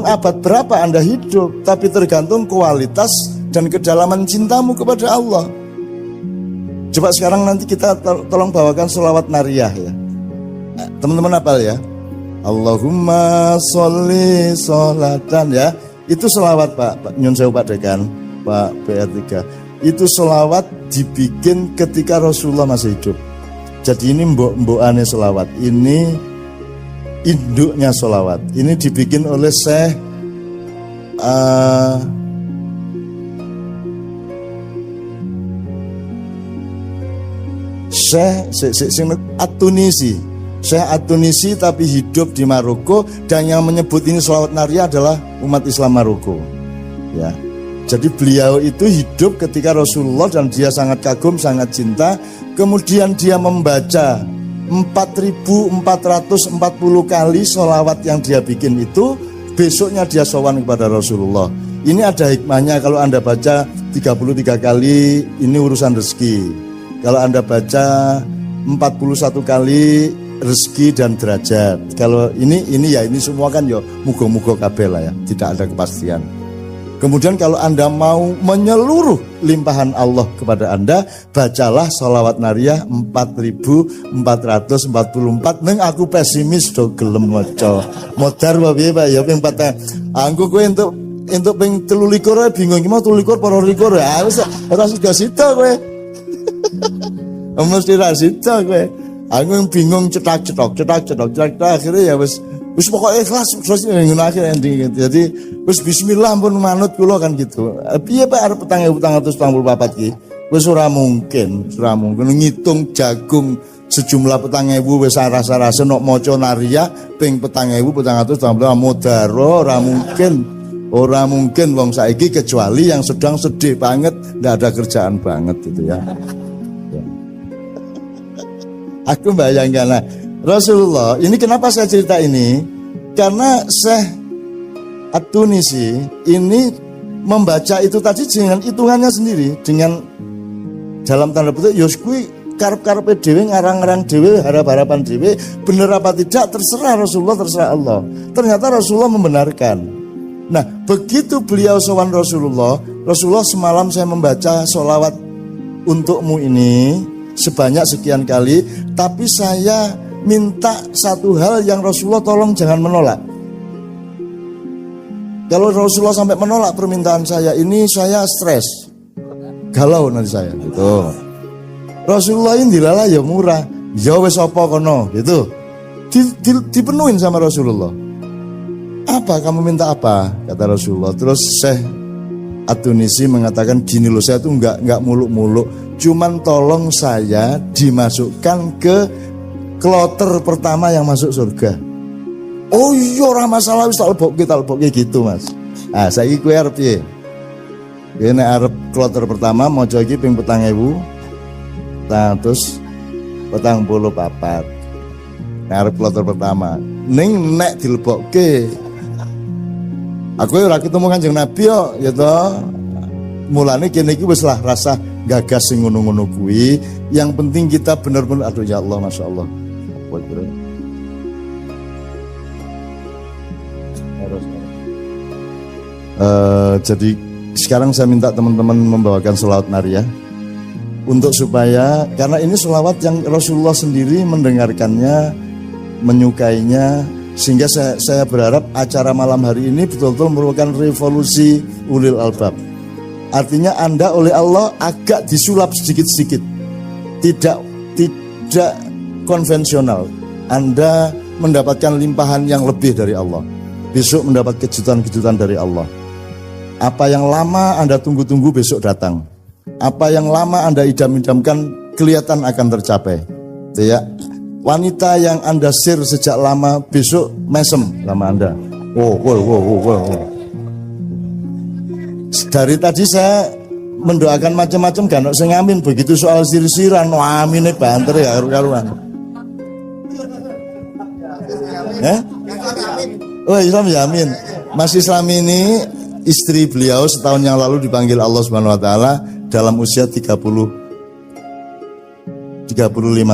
abad berapa Anda hidup, tapi tergantung kualitas dan kedalaman cintamu kepada Allah. Coba sekarang nanti kita tolong bawakan sholawat nariyah ya. Teman-teman hafal ya. Allahumma sholli sholatan ya. Itu sholawat Pak Nyun Sewu Pak Dekan, Pak PR3. Itu sholawat dibikin ketika Rasulullah masih hidup. Jadi ini mbok-mbokane sholawat. Ini induknya sholawat. Ini dibikin oleh Syekh At-Tunisi. Syekh At-Tunisi tapi hidup di Maroko, dan yang menyebut ini sholawat nariyah adalah umat Islam Maroko. Ya. Jadi beliau itu hidup ketika Rasulullah dan dia sangat kagum, sangat cinta. Kemudian dia membaca 4.440 kali sholawat yang dia bikin itu. Besoknya dia sowan kepada Rasulullah. Ini ada hikmahnya, kalau Anda baca 33 kali ini urusan rezeki. Kalau Anda baca 41 kali rezeki dan derajat. Kalau ini ya ini semua kan ya mugo-mugo kabeh lah ya, tidak ada kepastian. Kemudian kalau Anda mau menyeluruh limpahan Allah kepada Anda, bacalah sholawat nariyah 4.444. Neng aku pesimis do gelem maca. Modar apa piye Pak? Ya ping 4. Anggo kowe entuk ping 23 bingung iki mau 23 para 24. Ah wis ora sida kowe. Mesti ra sida kowe. Aku bingung cetak-cetok akhirnya ya wis pokoknya ikhlas terus ngono akhir ending. Jadi wis bismillah pun manut kula kan gitu. Piye Pak arep 4.444 ki? Wis ora mungkin ngitung jagung sejumlah 4.000 wis rasa-rasa nok maca nariyah ping 4.444 modaro ora mungkin wong saiki kecuali yang sedang sedih banget, ndak ada kerjaan banget gitu ya. Aku bayangkan lah Rasulullah, ini kenapa saya cerita ini? Karena Syekh At-Tunisi ini membaca itu tadi dengan hitungannya sendiri, dengan dalam tanda petik yos kuwi karep-karepe dhewe, ngarang-ngarang dhewe, harap-harapan dhewe, bener apa tidak terserah Rasulullah, terserah Allah. Ternyata Rasulullah membenarkan. Nah, begitu beliau sowan Rasulullah semalam saya membaca sholawat untukmu ini sebanyak sekian kali, tapi saya minta satu hal yang Rasulullah tolong jangan menolak. Kalau Rasulullah sampai menolak permintaan saya ini, saya stres, galau nanti saya gitu. Rasulullah ini dilala ya murah, ya wes apa kono gitu, dipenuhin sama Rasulullah. Apa kamu minta apa? Kata Rasulullah. Terus Syekh At-Tunisi mengatakan gini loh, saya tuh nggak muluk-muluk, cuman tolong saya dimasukkan ke kloter pertama yang masuk surga. Oh iya ora masalah wis tak lebokke gitu Mas. Ah saiki kowe arep piye? Kene arep kloter pertama maca iki ping 4.000 terus 44. Arep kloter pertama. Ning nek dilebokke aku ora ketemu Kanjeng Nabi yo ya toh. Mulane kene iki wis lah rasa gagas sing ngono-ngono kuwi. Yang penting kita benar-benar aduh ya Allah masyaallah. Jadi sekarang saya minta teman-teman membawakan sholawat nariyah untuk supaya, karena ini sholawat yang Rasulullah sendiri mendengarkannya, menyukainya, sehingga saya berharap acara malam hari ini betul-betul merupakan revolusi ulil albab. Artinya Anda oleh Allah agak disulap sedikit-sedikit, tidak konvensional. Anda mendapatkan limpahan yang lebih dari Allah. Besok mendapat kejutan-kejutan dari Allah. Apa yang lama Anda tunggu-tunggu besok datang. Apa yang lama Anda idam-idamkan kelihatan akan tercapai. Ya. Wanita yang Anda share sejak lama besok mesem sama Anda. Wow. Dari tadi saya mendoakan macam-macam kan sing amin, begitu soal sir-siran amine banter ya karu-karuan. Oh Islam ya amin. Mas Islam ini istri beliau setahun yang lalu dipanggil Allah Subhanahu wa taala dalam usia 35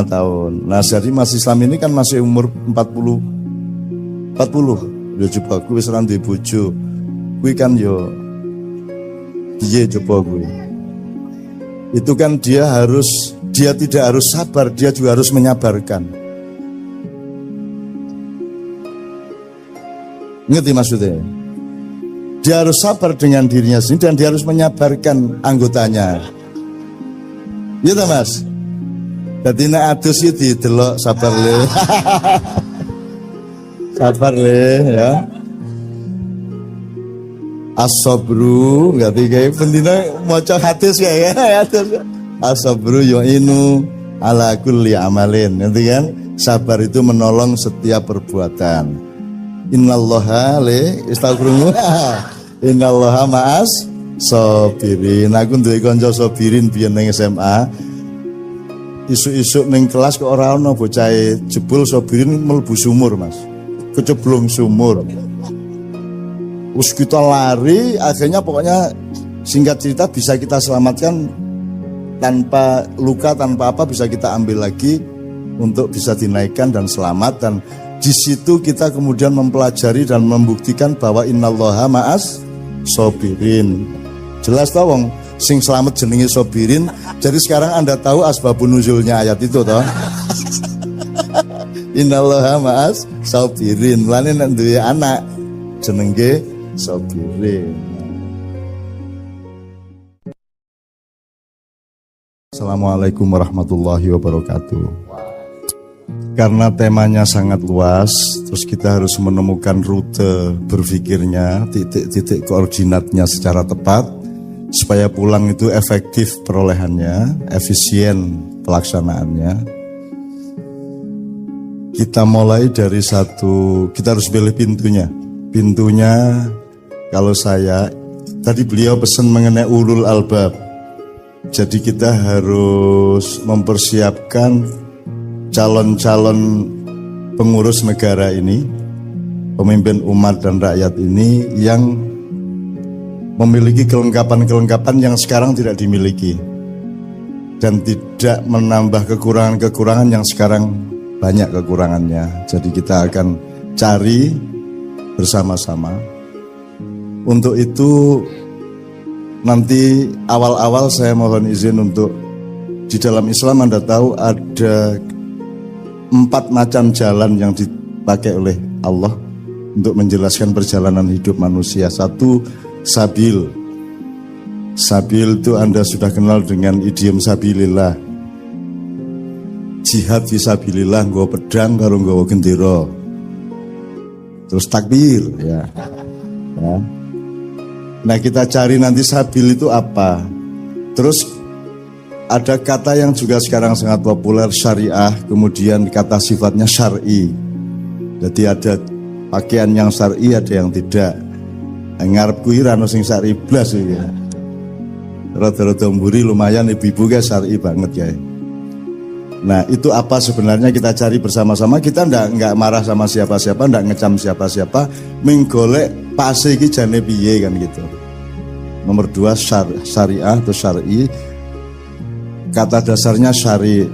tahun. Nah, jadi Mas Islam ini kan masih umur 40. Ya coba kuwi wis ora duwe bojo. Kuwi kan yo piye coba kuwi. Itu kan dia tidak harus sabar, dia juga harus menyabarkan. Ngerti maksudnya? Dia harus sabar dengan dirinya sendiri dan dia harus menyabarkan anggotanya. Iya tak Mas? Jadi nek adus iki didelok sabar le. Sabar le ya. As-sabru ngerti kae pendina maca hadis ya. As-sabru yu'inu ala kulli amalin, ngerti kan? sabar itu menolong setiap perbuatan. Innallaha innallaha ma'as sabirin. Aku duwe kanca sabirin biyen ning SMA. Isuk-isuk ning kelas kok ora ana bocah jebul sabirin mlebu sumur, Mas. Keceblong sumur. Us kita lari, akhirnya pokoknya singkat cerita bisa kita selamatkan tanpa luka, tanpa apa, bisa kita ambil lagi untuk bisa dinaikkan dan selamat. Dan di situ kita kemudian mempelajari dan membuktikan bahwa innallaha ma'as sabirin. Jelas tau wong sing selamat jenenge sabirin. Jadi sekarang Anda tahu asbabun nuzulnya ayat itu toh. Innallaha ma'as sabirin. Lane nek duwe anak jenenge sabirin. Assalamualaikum warahmatullahi wabarakatuh. Karena temanya sangat luas, terus kita harus menemukan rute berpikirnya, titik-titik koordinatnya secara tepat, supaya pulang itu efektif perolehannya, efisien pelaksanaannya. Kita mulai dari kita harus pilih pintunya. Pintunya, kalau saya, tadi beliau pesan mengenai ulul albab. Jadi kita harus mempersiapkan calon-calon pengurus negara ini, pemimpin umat dan rakyat ini yang memiliki kelengkapan-kelengkapan yang sekarang tidak dimiliki dan tidak menambah kekurangan-kekurangan yang sekarang banyak kekurangannya. Jadi kita akan cari bersama-sama. Untuk itu nanti awal-awal saya mohon izin untuk di dalam Islam Anda tahu ada 4 macam jalan yang dipakai oleh Allah untuk menjelaskan perjalanan hidup manusia. 1, sabil. Sabil itu Anda sudah kenal dengan idiom sabilillah. Jihad fisabilillah, nggawa pedang karo nggawa gendera. Terus takbir ya. Nah kita cari nanti sabil itu apa. Terus ada kata yang juga sekarang sangat populer, syariah, kemudian kata sifatnya syar'i. Jadi ada pakaian yang syar'i, ada yang tidak. Ngarep kuwi ra ono sing syar'i blas iki. Rada-rada mburi lumayan ibu-ibu guys syar'i banget ya. Nah itu apa sebenarnya kita cari bersama-sama. Kita enggak marah sama siapa-siapa, enggak ngecam siapa-siapa, menggolek pase iki jane piye kan gitu. Nomor 2 syariah atau syar'i. Kata dasarnya syari.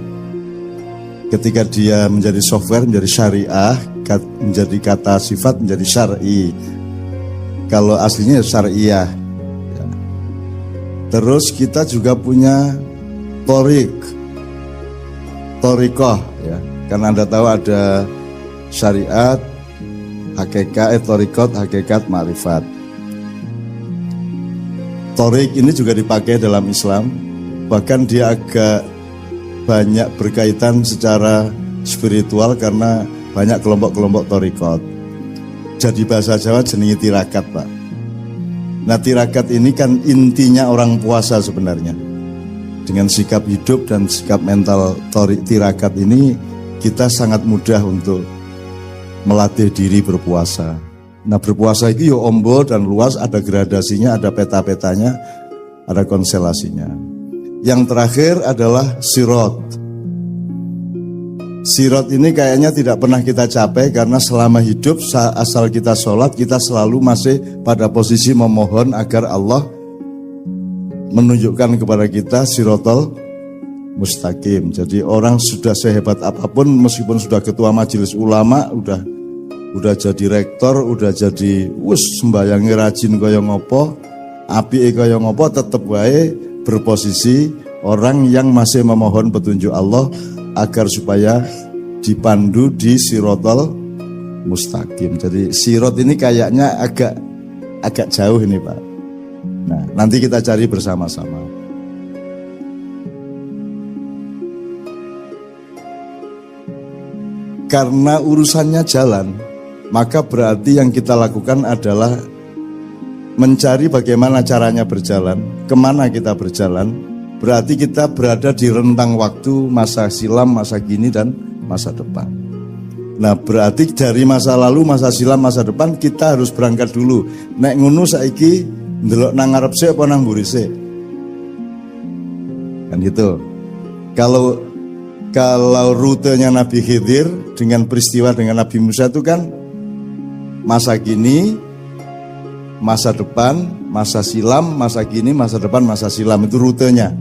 Ketika dia menjadi software menjadi syariah, menjadi kata sifat menjadi syar'i. Kalau aslinya syariah. Ya. Terus kita juga punya Torikoh ya. Karena Anda tahu ada syariat, hakikat, torikot, hakikat, ma'rifat. Torik ini juga dipakai dalam Islam. Bahkan dia agak banyak berkaitan secara spiritual karena banyak kelompok-kelompok torikot. Jadi bahasa Jawa jenenge tirakat, Pak. Nah tirakat ini kan intinya orang puasa sebenarnya. Dengan sikap hidup dan sikap mental tirakat ini kita sangat mudah untuk melatih diri berpuasa. Nah berpuasa itu ya ombo dan luas, ada gradasinya, ada peta-petanya, ada konstelasinya. Yang terakhir adalah sirot. Sirot ini kayaknya tidak pernah kita capai karena selama hidup asal kita sholat kita selalu masih pada posisi memohon agar Allah menunjukkan kepada kita sirotol mustaqim. Jadi orang sudah sehebat apapun, meskipun sudah ketua majelis ulama, udah jadi rektor, udah jadi sembayangi rajin kaya ngopo, apike kaya ngopo, tetep wae berposisi orang yang masih memohon petunjuk Allah agar supaya dipandu di sirotol mustaqim. Jadi sirot ini kayaknya agak jauh ini Pak. Nah, nanti kita cari bersama-sama. Karena urusannya jalan, maka berarti yang kita lakukan adalah mencari bagaimana caranya berjalan, kemana kita berjalan. Berarti kita berada di rentang waktu masa silam, masa kini, dan masa depan. Nah berarti dari masa lalu, masa silam, masa depan kita harus berangkat dulu. Nek ngono saiki ndelok nang ngarep sik apa nang mburi sik? Kan gitu. Kalau rutenya Nabi Khidir dengan peristiwa dengan Nabi Musa itu kan masa kini, masa depan, masa silam, masa kini, masa depan, masa silam, itu rutenya.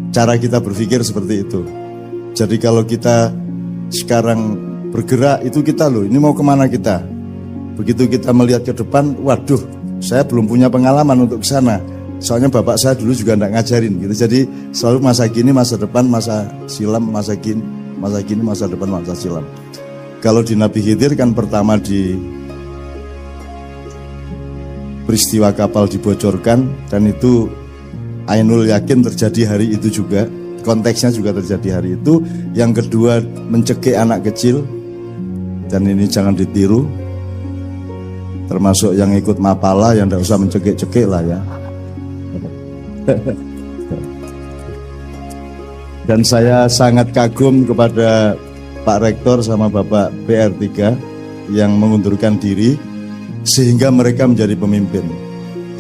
Cara kita berpikir seperti itu. Jadi kalau kita sekarang bergerak itu kita loh, ini mau kemana kita? Begitu kita melihat ke depan, waduh, saya belum punya pengalaman untuk ke sana. Soalnya bapak saya dulu juga enggak ngajarin gitu. Jadi selalu masa kini, masa depan, masa silam, masa kini, masa depan, masa silam. Kalau di Nabi Khidir kan pertama di peristiwa kapal dibocorkan, dan itu Ainul Yakin terjadi hari itu juga. Konteksnya juga terjadi hari itu. Yang kedua mencekik anak kecil, dan ini jangan ditiru, termasuk yang ikut mapala yang tidak usah mencekik-cekik lah ya. Dan saya sangat kagum kepada Pak Rektor sama Bapak PR3 yang mengundurkan diri sehingga mereka menjadi pemimpin.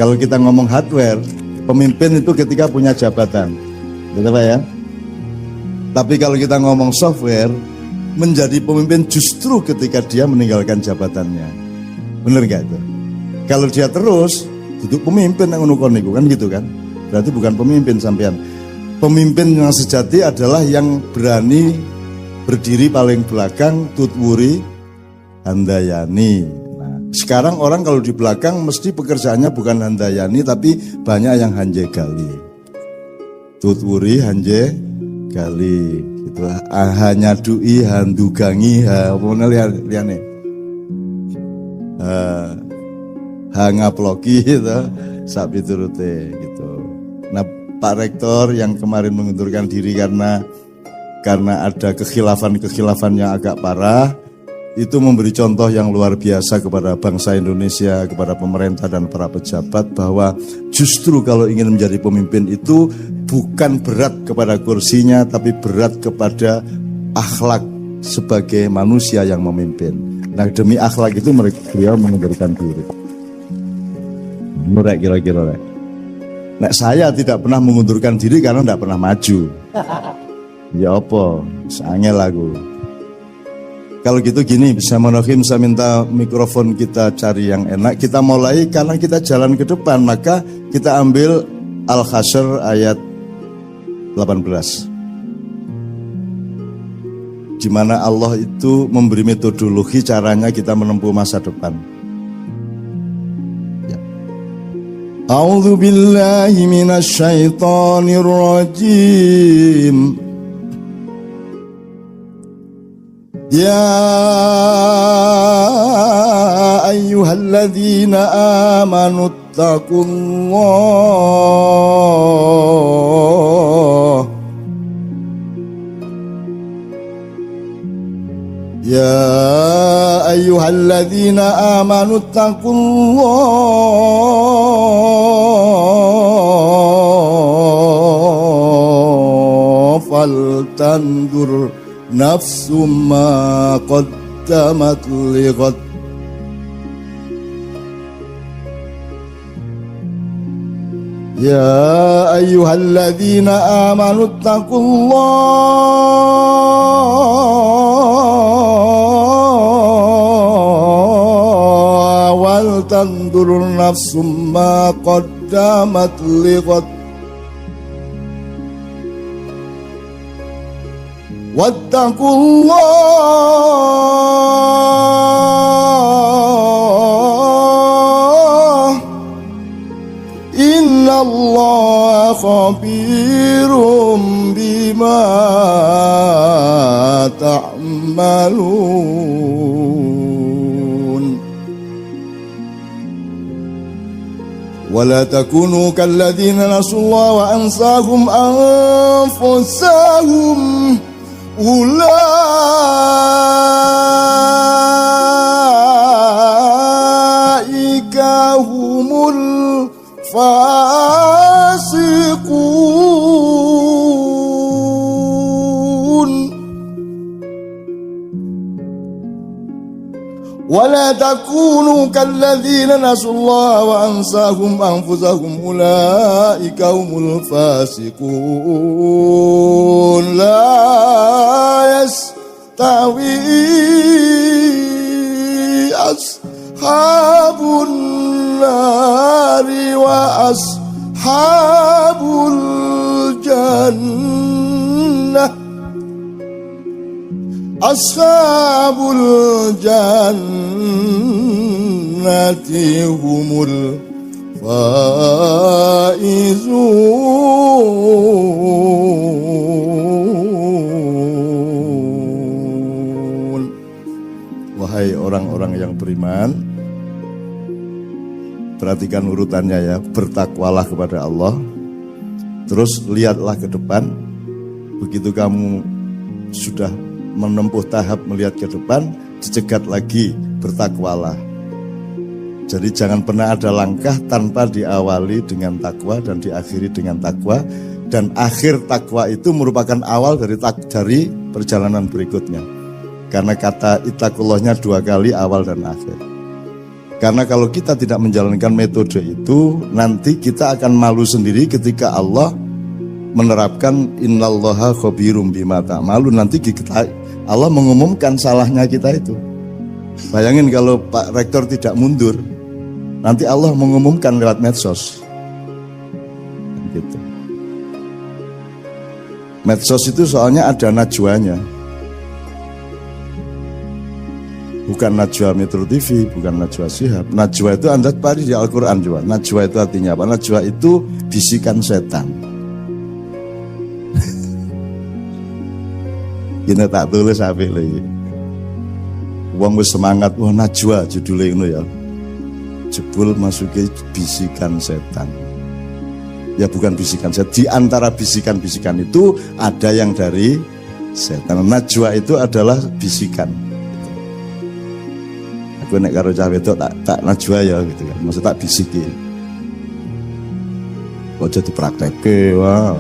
Kalau kita ngomong hardware, pemimpin itu ketika punya jabatan, gitu Pak ya. Tapi kalau kita ngomong software, menjadi pemimpin justru ketika dia meninggalkan jabatannya. Bener gak itu? Kalau dia terus duduk pemimpin yang unukoniku kan gitu kan, berarti bukan pemimpin sampean. Pemimpin yang sejati adalah yang berani berdiri paling belakang, tutwuri handayani. Nah, sekarang orang kalau di belakang mesti pekerjaannya bukan handayani tapi banyak yang hanjegali. Tutwuri hanjegali. Gitu. Hanya dui handugangi apa liane hangaploki gitu sapi turute gitu. Nah Pak Rektor yang kemarin mengundurkan diri karena ada kekhilafan yang agak parah, itu memberi contoh yang luar biasa kepada bangsa Indonesia, kepada pemerintah dan para pejabat, bahwa justru kalau ingin menjadi pemimpin itu bukan berat kepada kursinya, tapi berat kepada akhlak sebagai manusia yang memimpin. Nah demi akhlak itu beliau mengundurkan diri. Menurut kira-kira. Nah saya tidak pernah mengundurkan diri karena tidak pernah maju. Ya apa, sangel lagu. Kalau gitu gini, bisa Monohim, saya minta mikrofon kita cari yang enak. Kita mulai karena kita jalan ke depan, maka kita ambil Al-Hasyr ayat 18. Di mana Allah itu memberi metodologi caranya kita menempuh masa depan. Ya. A'udzu billahi minasy syaithanir rajim. Ya ayyuhalladzina amanu taqullah. Ya ayyuhalladzina amanu taqullah faltandur nafsum ma qaddamat lighad. Ya ayyuhalladzina amanu taqullaha wal tandur nafsum ma qaddamat lighad. Wattaqullah innallaha khabirum bima ta'malun. Wala takunu kalladzina nasullaha wa ansahum anfusahum ulaika humul fasiqun. ولا تكونوا كالذين نسوا الله وأنساهم أنفسهم أولئك هم الفاسقون لا يستوي أصحاب النار وأصحاب الجنة أصحاب الجنة هم الفائزون. Wahai orang-orang yang beriman, perhatikan urutannya ya. Bertakwalah kepada Allah, terus lihatlah ke depan. Begitu kamu sudah menempuh tahap melihat ke depan, dicegat lagi, bertakwalah. Jadi jangan pernah ada langkah tanpa diawali dengan takwa dan diakhiri dengan takwa. Dan akhir takwa itu merupakan awal dari perjalanan berikutnya. Karena kata ittaqullahnya 2 kali, awal dan akhir. Karena kalau kita tidak menjalankan metode itu, nanti kita akan malu sendiri ketika Allah menerapkan innallaha khabirum bima ta'malun. Nanti Allah mengumumkan salahnya kita itu. Bayangin kalau Pak Rektor tidak mundur, nanti Allah mengumumkan lewat medsos. Gitu. Medsos itu soalnya ada najwanya. Bukan najwa Metro TV, bukan najwa Shihab. Najwa itu Anda cari di Al-Quran juga. Najwa itu artinya apa? Najwa itu bisikan setan. Ini tak tulis apa lagi. Wong wis semangat, wah najwa judulnya itu ya. Jebul masuki bisikan setan. Ya bukan bisikan setan. Di antara bisikan-bisikan itu ada yang dari setan. Najwa itu adalah bisikan. Aku nek karo cah wedok tak najwa ya gitu kan. Maksud tak bisiki. Kok jadi praktekke, wah.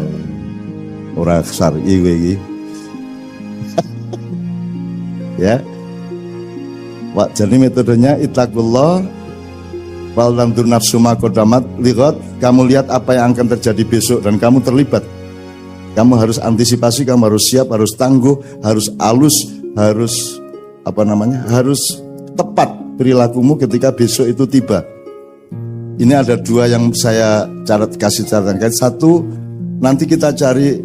Ora syar'i kowe iki. Ya. Wah, jadi metodenya ittaqullah wal tandur nafsu ma qaddamat lighad. Kamu lihat apa yang akan terjadi besok dan kamu terlibat. Kamu harus antisipasi, kamu harus siap, harus tangguh, harus alus, harus harus tepat perilakumu ketika besok itu tiba. Ini ada 2 yang saya kasih catatan. Satu, nanti kita cari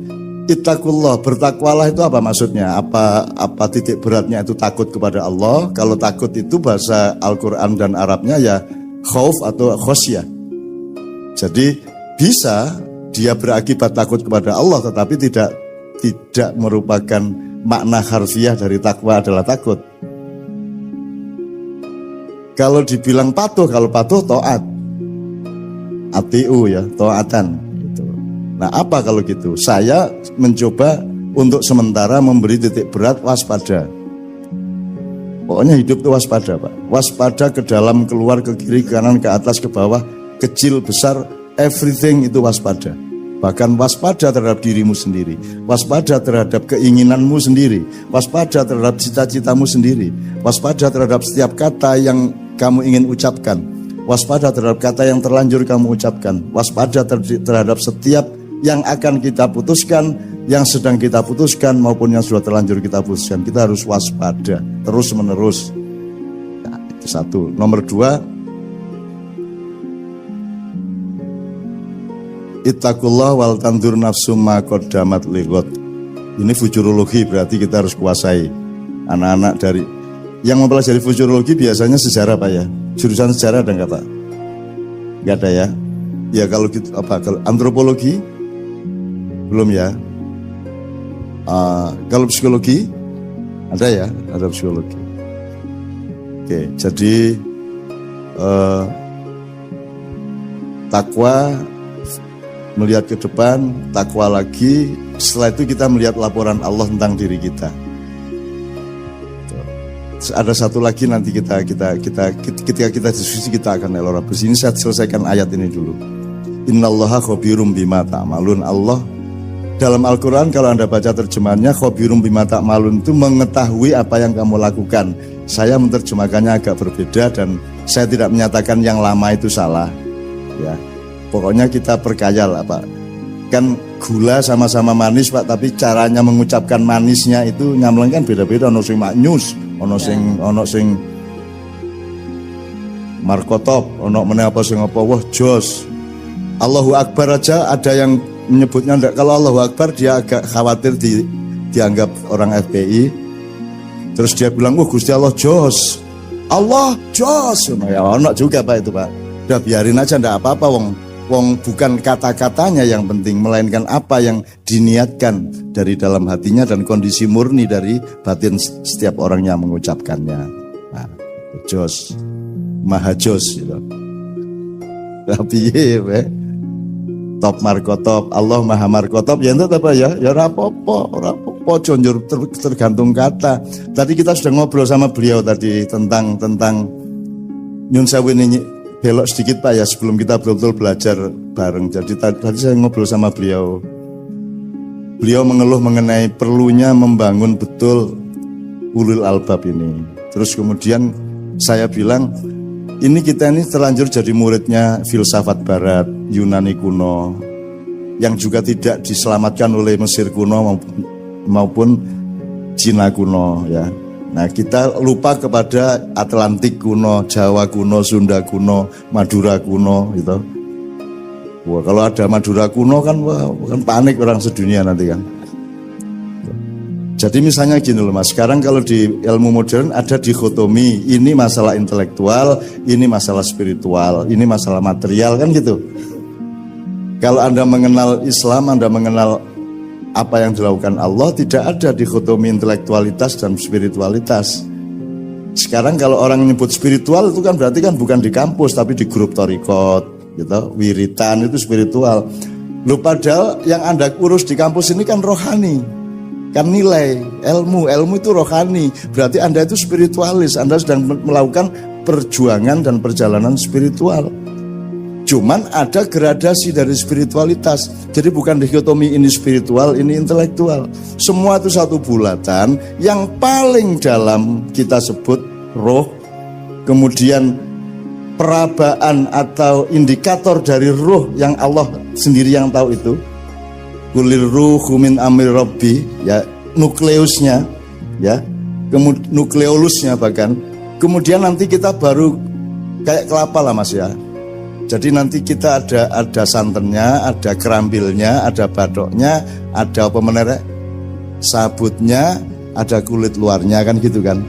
ittaqullah, bertakwalah itu apa maksudnya? Apa titik beratnya itu takut kepada Allah? Kalau takut itu bahasa Al-Quran dan Arabnya ya khauf atau khosyah. Jadi bisa dia berakibat takut kepada Allah, tetapi tidak merupakan makna harfiah dari takwa adalah takut. Kalau dibilang patuh, kalau patuh taat, atiu ya, taatan. Gitu. Nah apa kalau gitu? Saya mencoba untuk sementara memberi titik berat waspada. Pokoknya hidup itu waspada Pak. Waspada ke dalam, keluar, ke kiri, ke kanan, ke atas, ke bawah, kecil, besar, everything itu waspada. Bahkan waspada terhadap dirimu sendiri, waspada terhadap keinginanmu sendiri, waspada terhadap cita-citamu sendiri, waspada terhadap setiap kata yang kamu ingin ucapkan, waspada terhadap kata yang terlanjur kamu ucapkan, waspada terhadap setiap yang akan kita putuskan, yang sedang kita putuskan maupun yang sudah terlanjur kita putuskan. Kita harus waspada terus menerus. Nah, itu satu. Nomor 2, ittaqullah wal tandur nafsu ma qaddamat lighad. Ini futurologi, berarti kita harus kuasai. Anak-anak dari yang mempelajari futurologi biasanya sejarah Pak ya. Jurusan sejarah ada enggak Pak? Enggak ada ya. Ya kalau gitu apa? Kalau antropologi belum ya. Kalau psikologi ada ya, ada psikologi. Oke, jadi takwa, melihat ke depan, takwa lagi. Setelah itu kita melihat laporan Allah tentang diri kita. Ada satu lagi nanti ketika kita diskusi kita akan elaborasi. Ini saya selesaikan ayat ini dulu. Innallaha khabirum bima ta'malun. Allah dalam Al-Quran kalau Anda baca terjemahannya, khabirum bima ta'malun itu mengetahui apa yang kamu lakukan. Saya menerjemahkannya agak berbeda dan saya tidak menyatakan yang lama itu salah. Ya, pokoknya kita perkaya lah Pak. Kan gula sama-sama manis Pak, tapi caranya mengucapkan manisnya itu nyamleng kan beda-beda. Ono sing maknyus, ono sing markotop, ono meneh apa sing apa, wah jos. Allahu Akbar aja ada yang menyebutnya enggak. Kalau Allahu Akbar dia agak khawatir dianggap orang FPI. Terus dia bilang, wah Gusti Allah jos, Allah jos. Ya ono juga Pak itu Pak. Udah biarin aja enggak apa-apa wong bukan kata-katanya yang penting, melainkan apa yang diniatkan dari dalam hatinya dan kondisi murni dari batin setiap orang yang mengucapkannya. Nah, jos, maha jos gitu. Tapi top markotop, Allah maha markotop, ya itu apa ya? Ya rapopo, jonjur tergantung kata. Tadi kita sudah ngobrol sama beliau tadi tentang nyun sewu ini. Belok sedikit Pak ya sebelum kita betul-betul belajar bareng. Jadi tadi saya ngobrol sama beliau. Beliau mengeluh mengenai perlunya membangun betul ulul albab ini. Terus kemudian saya bilang, kita ini terlanjur jadi muridnya filsafat barat, Yunani kuno, yang juga tidak diselamatkan oleh Mesir kuno maupun Cina kuno ya. Nah kita lupa kepada Atlantik kuno, Jawa kuno, Sunda kuno, Madura kuno gitu. Wah kalau ada Madura kuno kan panik orang sedunia nanti kan. Jadi misalnya gini loh Mas, sekarang kalau di ilmu modern ada dikotomi, ini masalah intelektual, ini masalah spiritual, ini masalah material kan gitu. Kalau Anda mengenal Islam, Anda mengenal apa yang dilakukan Allah, tidak ada dikotomi intelektualitas dan spiritualitas. Sekarang kalau orang menyebut spiritual itu kan berarti kan bukan di kampus tapi di grup torikot gitu, wiritan itu spiritual. Loh padahal yang Anda urus di kampus ini kan rohani, kan nilai, ilmu itu rohani. Berarti Anda itu spiritualis, Anda sedang melakukan perjuangan dan perjalanan spiritual. Cuman ada gradasi dari spiritualitas. Jadi bukan dikotomi ini spiritual, ini intelektual. Semua itu satu bulatan. Yang paling dalam kita sebut roh. Kemudian perabaan atau indikator dari roh yang Allah sendiri yang tahu itu. Kulir ruhu min amri rabbi, ya nukleusnya, ya nukleolusnya bahkan. Kemudian nanti kita baru kayak kelapa lah Mas ya. Jadi nanti kita ada santannya, ada kerambilnya, ada badoknya, ada apa menerek, sabutnya, ada kulit luarnya kan gitu kan.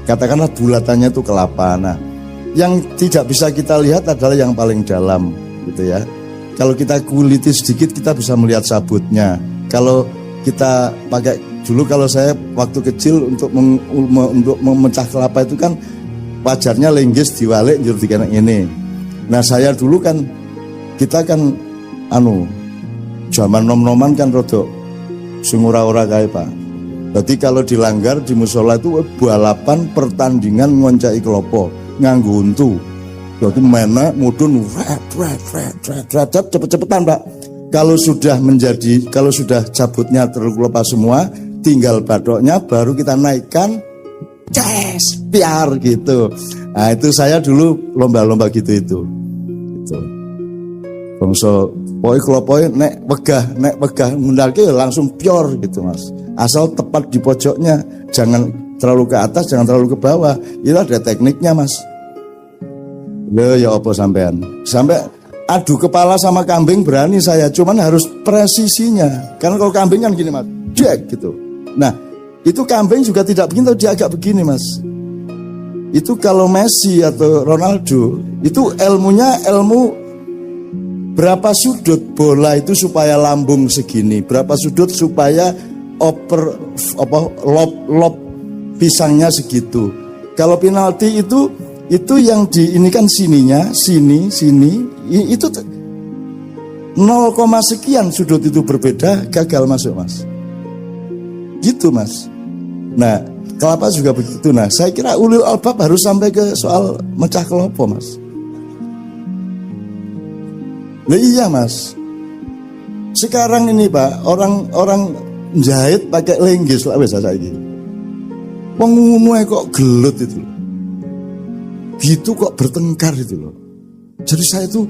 Katakanlah bulatannya itu kelapa. Nah, yang tidak bisa kita lihat adalah yang paling dalam gitu ya. Kalau kita kuliti sedikit kita bisa melihat sabutnya. Kalau kita pakai dulu, kalau saya waktu kecil untuk memecah kelapa itu kan wajarnya lenggis diwalik jur dikanak ini. Nah saya dulu kan, kita kan zaman nom-noman kan rodok sing ora-ora kae Pak. Jadi kalau dilanggar di musola itu balapan pertandingan ngoncai kelopo nganggo untu. Jadi mana mudun cepet-cepetan Pak. Kalau sudah cabutnya terkelopa semua, tinggal badoknya baru kita naikkan, piar gitu. Nah itu saya dulu lomba-lomba gitu itu. Bangsa pokoknya kelopoi nek wegah mendaki langsung pior gitu Mas. Asal tepat di pojoknya, jangan terlalu ke atas, jangan terlalu ke bawah. Itu ada tekniknya Mas. Loh ya apa sampean? Sampai adu kepala sama kambing berani saya, cuman harus presisinya. Karena kalau kambing kan gini Mas, jek gitu. Nah itu kambing juga tidak begini, dia agak begini Mas. Itu kalau Messi atau Ronaldo, itu ilmu berapa sudut bola itu supaya lambung segini, berapa sudut supaya lob pisangnya segitu. Kalau penalti itu yang ini kan sininya, sini, itu 0, sekian sudut itu berbeda, gagal masuk Mas. Gitu Mas. Nah, kelapa juga begitu. Nah, saya kira ulul albab harus sampai ke soal mecah kelopo Mas. Nah, iya Mas. Sekarang ini Pak, orang jahit pakai lenggis lah biasa saiki. Wong ngono kok gelut itu loh. Gitu kok bertengkar itu loh. Jadi saya tuh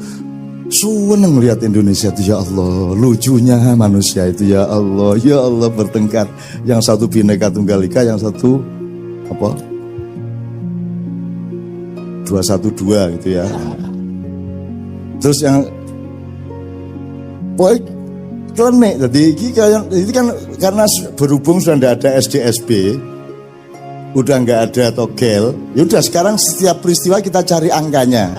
seneng lihat Indonesia itu, ya Allah, lucunya manusia itu, ya Allah bertengkar. Yang satu Bhinneka Tunggal Ika, yang satu apa? 212 gitu ya. Terus yang boy klenik, jadi ini kan karena berhubung sudah tidak ada SD-SB, udah nggak ada togel, yaudah sekarang setiap peristiwa kita cari angkanya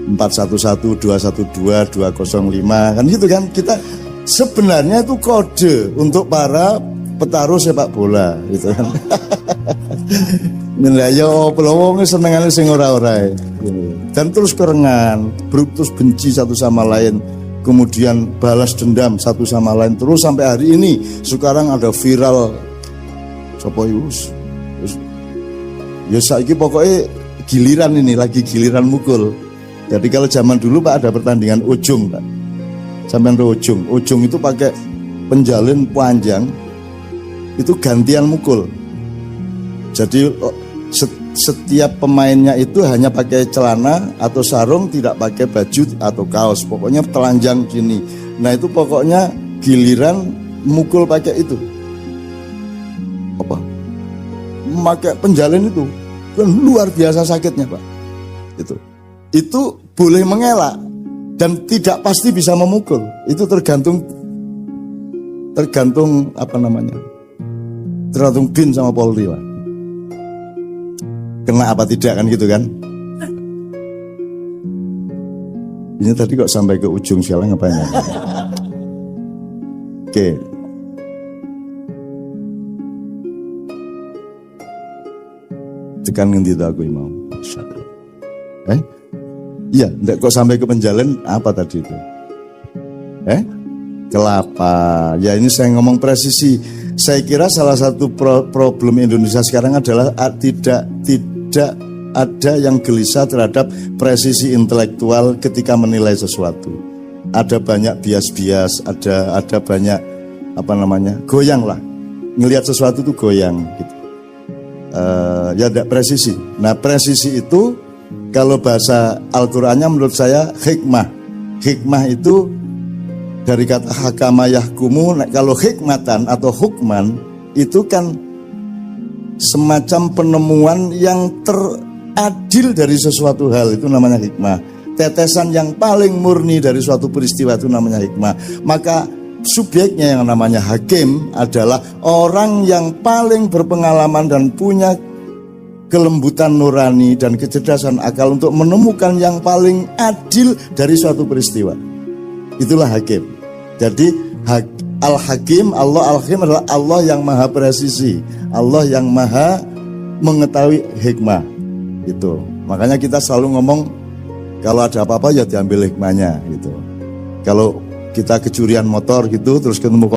411, 212, 205 kan gitu kan. Kita sebenarnya itu kode untuk para petaruh sepak bola gitu kan. Nah ya pelowong senengane sing ora-ora. Dan terus kerengan, terus benci satu sama lain, kemudian balas dendam satu sama lain terus sampai hari ini. Sekarang ada viral sapa ius. Ya saiki pokoknya giliran ini lagi giliran mukul. Jadi kalau zaman dulu Pak ada pertandingan ujung Pak. Sampai ujung. Ujung itu pakai penjalin panjang. Itu gantian mukul. Jadi setiap pemainnya itu hanya pakai celana atau sarung, tidak pakai baju atau kaos. Pokoknya telanjang gini. Nah itu pokoknya giliran mukul pakai itu. Apa? Pakai penjalin itu. Kan luar biasa sakitnya Pak. Itu boleh mengelak dan tidak pasti bisa memukul. Itu tergantung apa namanya? Tergantung BIN sama Polri lah. Kena apa tidak kan gitu kan? Ini tadi kok sampai ke ujung sialan ngapain ya? Oke. Tekan ngendi aku imam. Iya, enggak kok sampai ke penjalan apa tadi itu? Kelapa. Ya ini saya ngomong presisi. Saya kira salah satu problem Indonesia sekarang adalah tidak ada yang gelisah terhadap presisi intelektual ketika menilai sesuatu. Ada banyak bias-bias, ada banyak apa namanya? Goyang lah. Ngelihat sesuatu itu goyang gitu. Ya tidak presisi. Nah, presisi itu kalau bahasa Al-Qur'annya menurut saya hikmah. Hikmah itu dari kata hakama yahkumu. Kalau hikmatan atau hukman itu kan semacam penemuan yang teradil dari sesuatu hal, itu namanya hikmah. Tetesan yang paling murni dari suatu peristiwa itu namanya hikmah. Maka subjeknya yang namanya hakim adalah orang yang paling berpengalaman dan punya kelembutan nurani dan kecerdasan akal untuk menemukan yang paling adil dari suatu peristiwa. Itulah hakim. Jadi Al-Hakim, Allah Al-Hakim adalah Allah yang maha presisi, Allah yang maha mengetahui hikmah. Itu. Makanya kita selalu ngomong kalau ada apa-apa ya diambil hikmahnya gitu. Kalau kita kecurian motor gitu terus ketemu